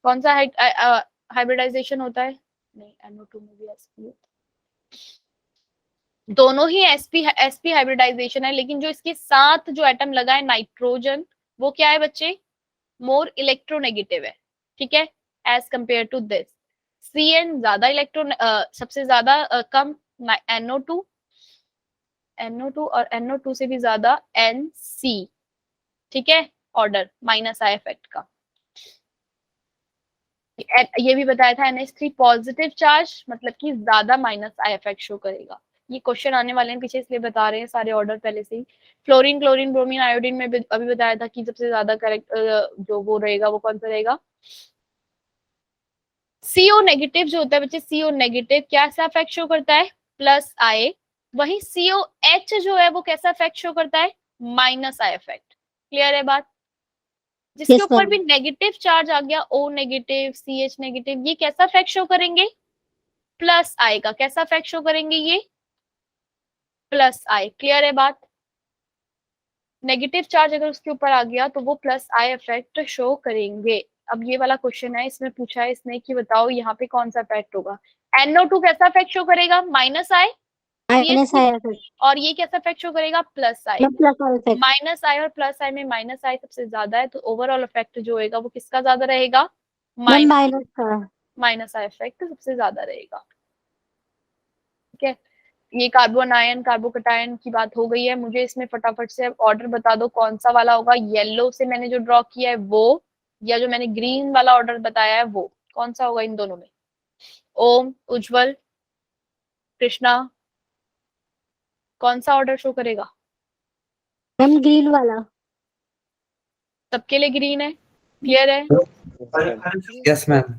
A: कौन सा हाइब्रिडाइजेशन होता है, नहीं NO2 में भी sp होता है। दोनों ही sp हाइब्रिडाइजेशन है, लेकिन जो इसके साथ जो एटम लगा है नाइट्रोजन, वो क्या है बच्चे, मोर इलेक्ट्रोनेगेटिव है, ठीक है, as compare to this. CN ज्यादा सबसे ज्यादा कम NO2, NO2 और NO2 से भी ज्यादा NC, ठीक है, ऑर्डर माइनस आई इफेक्ट का। ये भी बताया था NH3 पॉजिटिव चार्ज मतलब कि ज्यादा माइनस आई इफेक्ट शो करेगा। ये क्वेश्चन आने वाले हैं पीछे, इसलिए बता रहे हैं सारे ऑर्डर पहले से ही। फ्लोरीन, क्लोरीन, ब्रोमीन, आयोडीन में अभी बताया था कि सबसे ज्यादा करेक्ट जो वो रहेगा वो कौन सा रहेगा, CO नेगेटिव जो होता है बच्चे, CO नेगेटिव कैसा इफेक्ट शो करता है, प्लस आई। वही COH जो है वो कैसा इफेक्ट शो करता है, माइनस आई इफेक्ट। क्लियर है बात। जिसके
D: Yes,
A: ऊपर
D: ma'am.
A: भी नेगेटिव चार्ज आ गया, O नेगेटिव, CH नेगेटिव, ये कैसा इफेक्ट शो करेंगे, प्लस आई का। कैसा इफेक्ट शो करेंगे ये, प्लस आई। क्लियर है बात। नेगेटिव चार्ज अगर उसके ऊपर आ गया तो वो प्लस आई इफेक्ट शो करेंगे। अब ये वाला क्वेश्चन है, इसमें पूछा है इसने कि बताओ यहाँ पे कौन सा इफेक्ट होगा। NO2 कैसा इफेक्ट शो करेगा, minus I,
D: minus I effect,
A: और ये कैसा इफेक्ट शो करेगा, plus I.
D: Plus I effect.
A: Minus I और प्लस आई में माइनस आई सबसे ज्यादा है, तो ओवरऑल इफेक्ट जो होगा वो किसका ज्यादा रहेगा,
D: मैम माइनस का।
A: माइनस आई इफेक्ट सबसे ज्यादा रहेगा, ठीक है। ये कार्बन आयन कार्बोकटायन की बात हो गई है। मुझे इसमें फटाफट से ऑर्डर बता दो कौन सा वाला होगा, येलो से मैंने जो ड्रॉ किया है वो, या जो मैंने ग्रीन वाला ऑर्डर बताया है वो, कौन सा होगा इन दोनों में। ओम, उज्जवल, कृष्णा, कौन सा ऑर्डर शो करेगा,
D: मैम ग्रीन वाला।
A: सबके लिए ग्रीन है, क्लियर है,
E: यस मैम।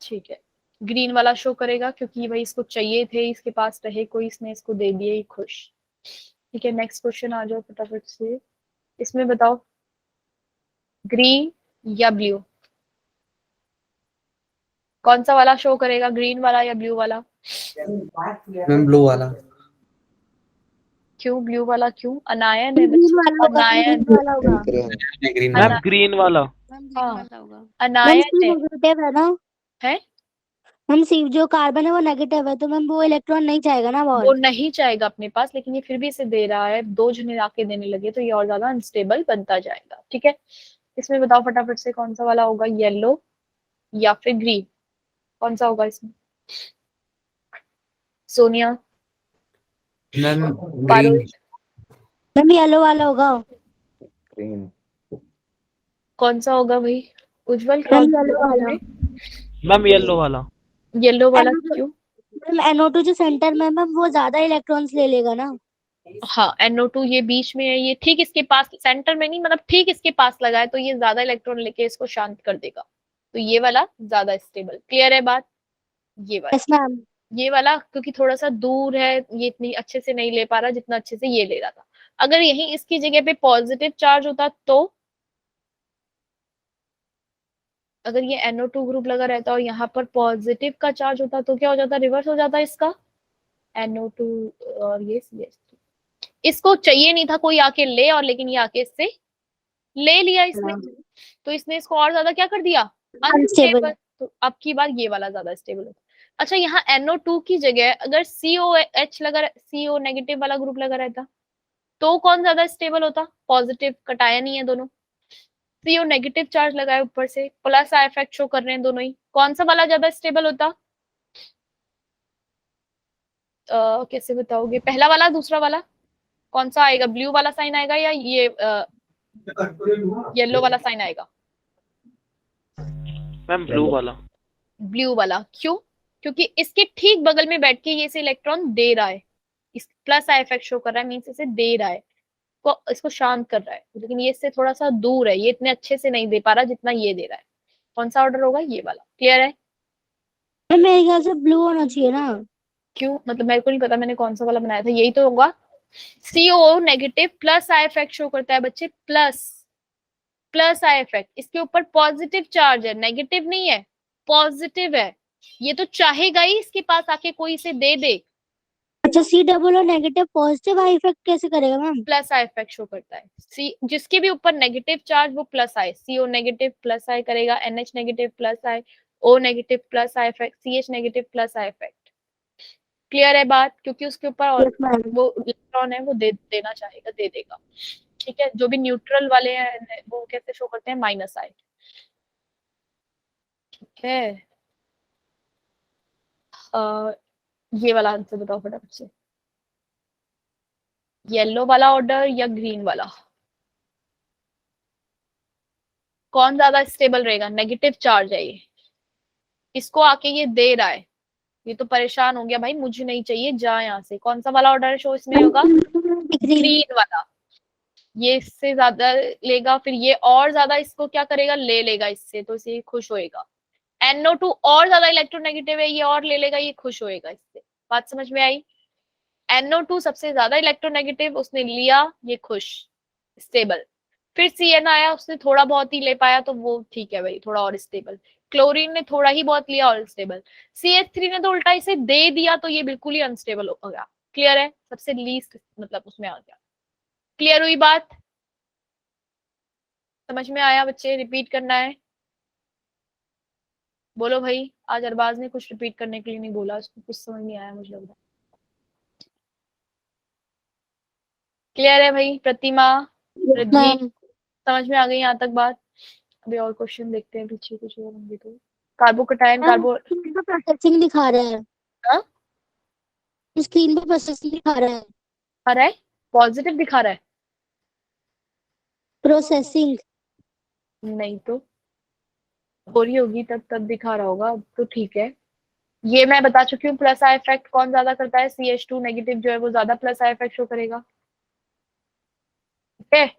A: ठीक है। ग्रीन वाला शो करेगा क्योंकि भाई इसको चाहिए थे, इसके पास रहे कोई, इसने इसको दे दिए, ही खुश। ठीक है, नेक्स्ट क्वेश्चन आ जाओ फटाफट से। इसमें बताओ ग्रीन या ब्लू, कौन सा वाला शो करेगा, ग्रीन वाला या ब्लू वाला।
E: मैम ब्लू वाला।
A: क्यों ब्लू वाला, क्यों, अनायन है
D: ग्रीन वाला होगा,
A: अनायन,
D: ग्रीन वाला होगा।
E: ग्रीन
F: मैम
E: वाला।
F: ग्रीन वाला।
C: मैम ग्रीन
A: हाँ।
C: वाला होगा।
D: मैम
A: अनायन
D: सी
A: है,
D: नेगेटिव है ना।
A: है?
D: मैम सी जो कार्बन है वो नेगेटिव है, तो मैम वो इलेक्ट्रॉन नहीं जाएगा ना
A: वो
D: बाहर।
A: नहीं चाहेगा अपने पास, लेकिन ये फिर भी इसे दे रहा है, दो जने आके देने लगे तो ये और ज्यादा अनस्टेबल बनता जाएगा, ठीक है। इसमें बताओ फटाफट से कौन सा वाला होगा, येलो या फिर ग्रीन, कौन सा होगा इसमें। Sonia,
E: ma'am green.
A: Parul,
D: ma'am yellow वाला होगा।
B: ग्रीन।
A: कौन सा होगा भाई? उज्जवल
D: मैम
A: कौन
D: येलो वाला।
F: मैम येलो वाला।
A: येलो वाला क्यों?
D: मैम NO2 जो सेंटर में है मैम वो ज्यादा इलेक्ट्रॉन्स ले लेगा ना।
A: हाँ, NO2 ये बीच में है, ये ठीक इसके पास, सेंटर में नहीं, मतलब ठीक इसके पास लगा है, तो ये ज्यादा इलेक्ट्रॉन लेके इसको शांत कर देगा, तो ये वाला ज्यादा स्टेबल। क्लियर है बात? ये वाला,
D: यस मैम।
A: ये वाला क्योंकि थोड़ा सा दूर है, ये इतनी अच्छे से नहीं ले पा रहा जितना अच्छे से ये ले रहा था। अगर यही इसकी जगह पे पॉजिटिव चार्ज होता तो, अगर ये NO2 ग्रुप लगा रहता और यहाँ पर पॉजिटिव का चार्ज होता तो क्या हो जाता? रिवर्स हो जाता इसका, NO2 और ये CH3। इसको चाहिए नहीं था कोई आके ले, और लेकिन ये आके इससे ले लिया इसने, तो इसने इसको और ज्यादा क्या कर दिया? अनस्टेबल।
D: अनस्टेबल।
A: तो अब की बार ये वाला ज्यादा स्टेबल होता। अच्छा, यहाँ NO2 की जगह अगर COH लगा, CO नेगेटिव वाला ग्रुप लगा रहता तो कौन ज्यादा स्टेबल होता? पॉजिटिव, कटाया नहीं है दोनों, CO नेगेटिव चार्ज लगाए ऊपर से, प्लस आई इफेक्ट शो कर रहे हैं दोनों ही, कौन सा वाला ज्यादा स्टेबल होता? कैसे बताओगे? पहला वाला, दूसरा वाला, कौन सा आएगा? ब्लू वाला साइन आएगा या ये येलो वाला साइन आएगा?
F: मैम ब्लू वाला।
A: ब्लू वाला क्यों? क्योंकि इसके ठीक बगल में बैठ के ये इसे इलेक्ट्रॉन दे रहा है, इस प्लस आई इफेक्ट शो कर रहा है, मीन्स इसे दे रहा है, को इसको शांत कर रहा है, लेकिन ये इससे थोड़ा सा दूर है, ये इतने अच्छे से नहीं दे पा रहा जितना ये दे रहा है। कौन सा ऑर्डर होगा? ये वाला। क्लियर है?
D: मैम मेरे ख्याल से ब्लू होना चाहिए ना।
A: क्यों? मतलब मेरे को नहीं पता मैंने कौन सा वाला बनाया था, यही तो होगा। CO negative plus I effect show करता है बच्चे, प्लस, प्लस आई इफेक्ट, इसके ऊपर पॉजिटिव चार्ज है, नेगेटिव नहीं है, पॉजिटिव है, ये तो चाहेगा ही इसके पास आके कोई इसे दे दे।
D: अच्छा C डबल और नेगेटिव पॉजिटिव आई इफेक्ट कैसे करेगा ma'am?
A: Plus I effect show करता है, सी जिसके भी ऊपर नेगेटिव चार्ज वो प्लस आई, CO नेगेटिव प्लस आई करेगा, NH negative plus I, O negative plus I effect, CH negative plus I effect. Clear है बात? क्योंकि उसके ऊपर और
D: यस मैम।
A: वो इलेक्ट्रॉन है वो देना चाहेगा, दे देगा। ठीक है, जो भी न्यूट्रल वाले हैं वो कैसे शो करते हैं? माइनस आई। ठीक है, ये वाला आंसर बताओ फटाफट से, येलो वाला ऑर्डर या ग्रीन वाला? कौन ज्यादा स्टेबल रहेगा? नेगेटिव चार्ज है ये, इसको आके ये दे रहा है, ये तो परेशान हो गया भाई, मुझे नहीं चाहिए, जा यहाँ से। कौन सा वाला ऑर्डर शो इसमें होगा? ग्रीन वाला। ये इससे ज्यादा लेगा, फिर ये और ज्यादा इसको क्या करेगा? ले लेगा इससे, तो इसे खुश होएगा। NO2 और ज्यादा इलेक्ट्रोनेगेटिव है, ये और ले लेगा, ये खुश होएगा इससे। बात समझ में आई? NO2 सबसे ज्यादा इलेक्ट्रोनेगेटिव, उसने लिया, ये खुश, स्टेबल। फिर CN आया, उसने थोड़ा बहुत ही ले पाया, तो वो ठीक है भाई, थोड़ा और स्टेबल। क्लोरीन ने थोड़ा ही बहुत लिया और स्टेबल। CH3 ने तो उल्टा इसे दे दिया, तो ये बिल्कुल ही अनस्टेबल हो गया। क्लियर है? सबसे लीस्ट मतलब उसमें आ गया। क्लियर हुई बात? समझ में आया बच्चे? रिपीट करना है? बोलो भाई, आज अरबाज ने कुछ रिपीट करने के लिए नहीं बोला, उसको कुछ समझ नहीं आया मुझे लग रहा है। क्लियर है भाई? प्रतिमा, रिद्धि,
D: मैम
A: समझ में आ गई यहाँ तक बात? अभी और क्वेश्चन देखते हैं, पीछे कुछ और होंगे तो। कार्बोकटायन, कार्बो,
D: स्क्रीन पे प्रोसेसिंग दिखा रहा है।
A: हाँ?
D: स्क्रीन पे प्रोसेसिंग दिखा रहा है।
A: आ रहा है? पॉजिटिव दिखा रहा है?
D: प्रोसेसिंग।
A: नहीं तो, हो रही होगी तब तब दिखा रहा होगा, अब तो ठीक है। ये मैं बता चुकी हूँ, प्लस आई इफेक्ट कौन ज्यादा करता है? CH2 नेगेटिव जो है वो ज्यादा प्लस आई इफेक्ट शो करेगा। ठीक है,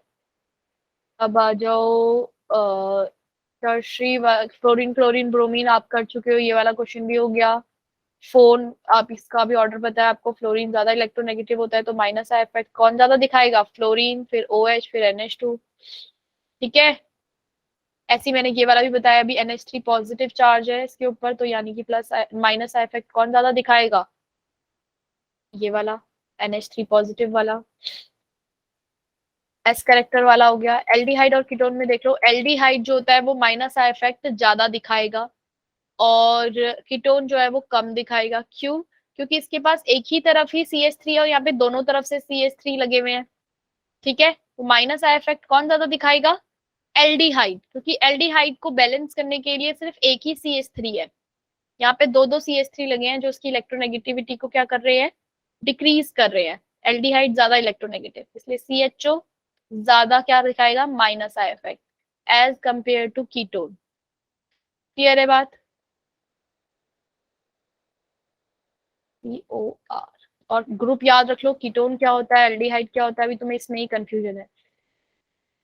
A: अब आ जाओ टर्शरी, फ्लोरीन, क्लोरीन, ब्रोमीन आप कर चुके हो, ये वाला क्वेश्चन भी हो गया। फोन, आप इसका भी ऑर्डर पता है आपको, फ्लोरीन ज्यादा इलेक्ट्रोनेगेटिव होता है, तो माइनस आई इफेक्ट कौन ज्यादा दिखाएगा? फ्लोरीन, फिर OH, फिर NH2। ठीक है, ऐसी मैंने ये वाला भी बताया, अभी NH3 पॉजिटिव चार्ज है इसके ऊपर, तो यानी कि प्लस माइनस आई इफेक्ट कौन ज्यादा दिखाएगा? ये वाला, NH3 पॉजिटिव वाला। एस कैरेक्टर वाला हो गया। एल्डिहाइड और कीटोन में देख लो, एल्डिहाइड जो होता है वो माइनस आई इफेक्ट ज्यादा दिखाएगा, और कीटोन जो है वो कम दिखाएगा। क्यों? क्योंकि इसके पास एक ही तरफ ही CH3 है और यहाँ पे दोनों तरफ से CH3 लगे हुए हैं। ठीक है, तो माइनस आई इफेक्ट कौन ज्यादा दिखाएगा? एल्डिहाइड, क्योंकि एल्डिहाइड को बैलेंस करने के लिए सिर्फ एक ही CH3 है। यहाँ पे दो CH3 लगे हैं जो उसकी इलेक्ट्रोनेगेटिविटी को क्या कर रहे हैं, डिक्रीज कर रहे हैं। एल्डिहाइड ज्यादा इलेक्ट्रोनेगेटिव, इसलिए CHO ज्यादा क्या दिखाएगा, minus I effect as compare to ketone. Clear है बात? COR और ग्रुप याद रख लो, कीटोन क्या होता है, एल्डिहाइड क्या होता है, अभी तुम्हें इसमें ही कंफ्यूजन है।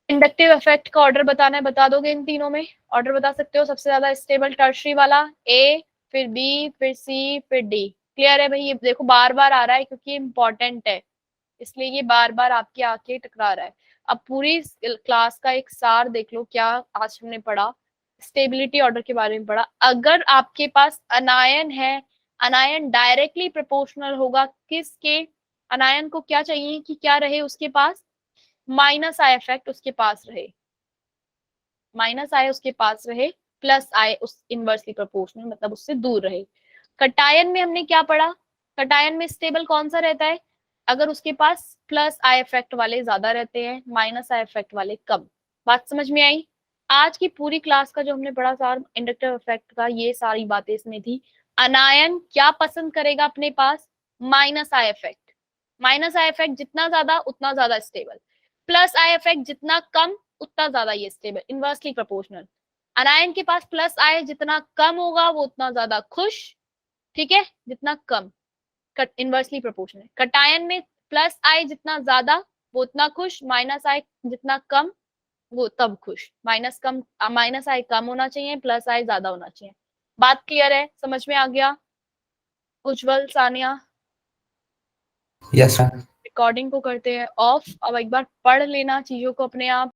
A: इंडक्टिव इफेक्ट का ऑर्डर बताना है, बता दोगे इन तीनों में? ऑर्डर बता सकते हो? सबसे ज्यादा स्टेबल टर्शरी वाला A, फिर B, फिर C, फिर D। क्लियर है भाई? ये देखो बार बार आ रहा है क्योंकि इम्पोर्टेंट है, इसलिए ये बार बार आपके आके टकरा रहा है। अब पूरी क्लास का एक सार देख लो, क्या आज हमने पढ़ा, स्टेबिलिटी ऑर्डर के बारे में पढ़ा। अगर आपके पास अनायन है, अनायन डायरेक्टली प्रोपोर्शनल होगा किसके, अनायन को क्या चाहिए कि क्या रहे उसके पास, माइनस आई इफेक्ट उसके पास रहे, माइनस आई उसके पास रहे, प्लस आई उस इनवर्सली प्रोपोर्शनल मतलब उससे दूर रहे। कटायन में हमने क्या पढ़ा, कटायन में स्टेबल कौन सा रहता है, अगर उसके पास प्लस आई इफेक्ट वाले ज्यादा रहते हैं, माइनस आई इफेक्ट वाले कम। बात समझ में आई? आज की पूरी क्लास का जो हमने पढ़ा सार इंडक्टिव इफेक्ट का, ये सारी बातें इसमें थी। अनायन क्या पसंद करेगा अपने पास, minus I effect, minus I effect जितना ज्यादा उतना ज्यादा स्टेबल, प्लस आई इफेक्ट जितना कम उतना ज्यादा ये स्टेबल, इनवर्सली प्रोपोर्शनल। अनायन के पास प्लस आई जितना कम होगा वो उतना ज्यादा खुश, ठीक है, जितना कम, इनवर्सली प्रोपोर्शनल। कटायन में प्लस आई जितना ज्यादा वो उतना खुश, माइनस आई जितना कम वो तब खुश। माइनस आई कम होना चाहिए, प्लस आई ज्यादा होना चाहिए। बात क्लियर है? समझ में आ गया? Ujjwal, Sania?
E: Yes ma'am.
A: Recording को करते हैं ऑफ। अब एक बार पढ़ लेना चीजों को अपने आप।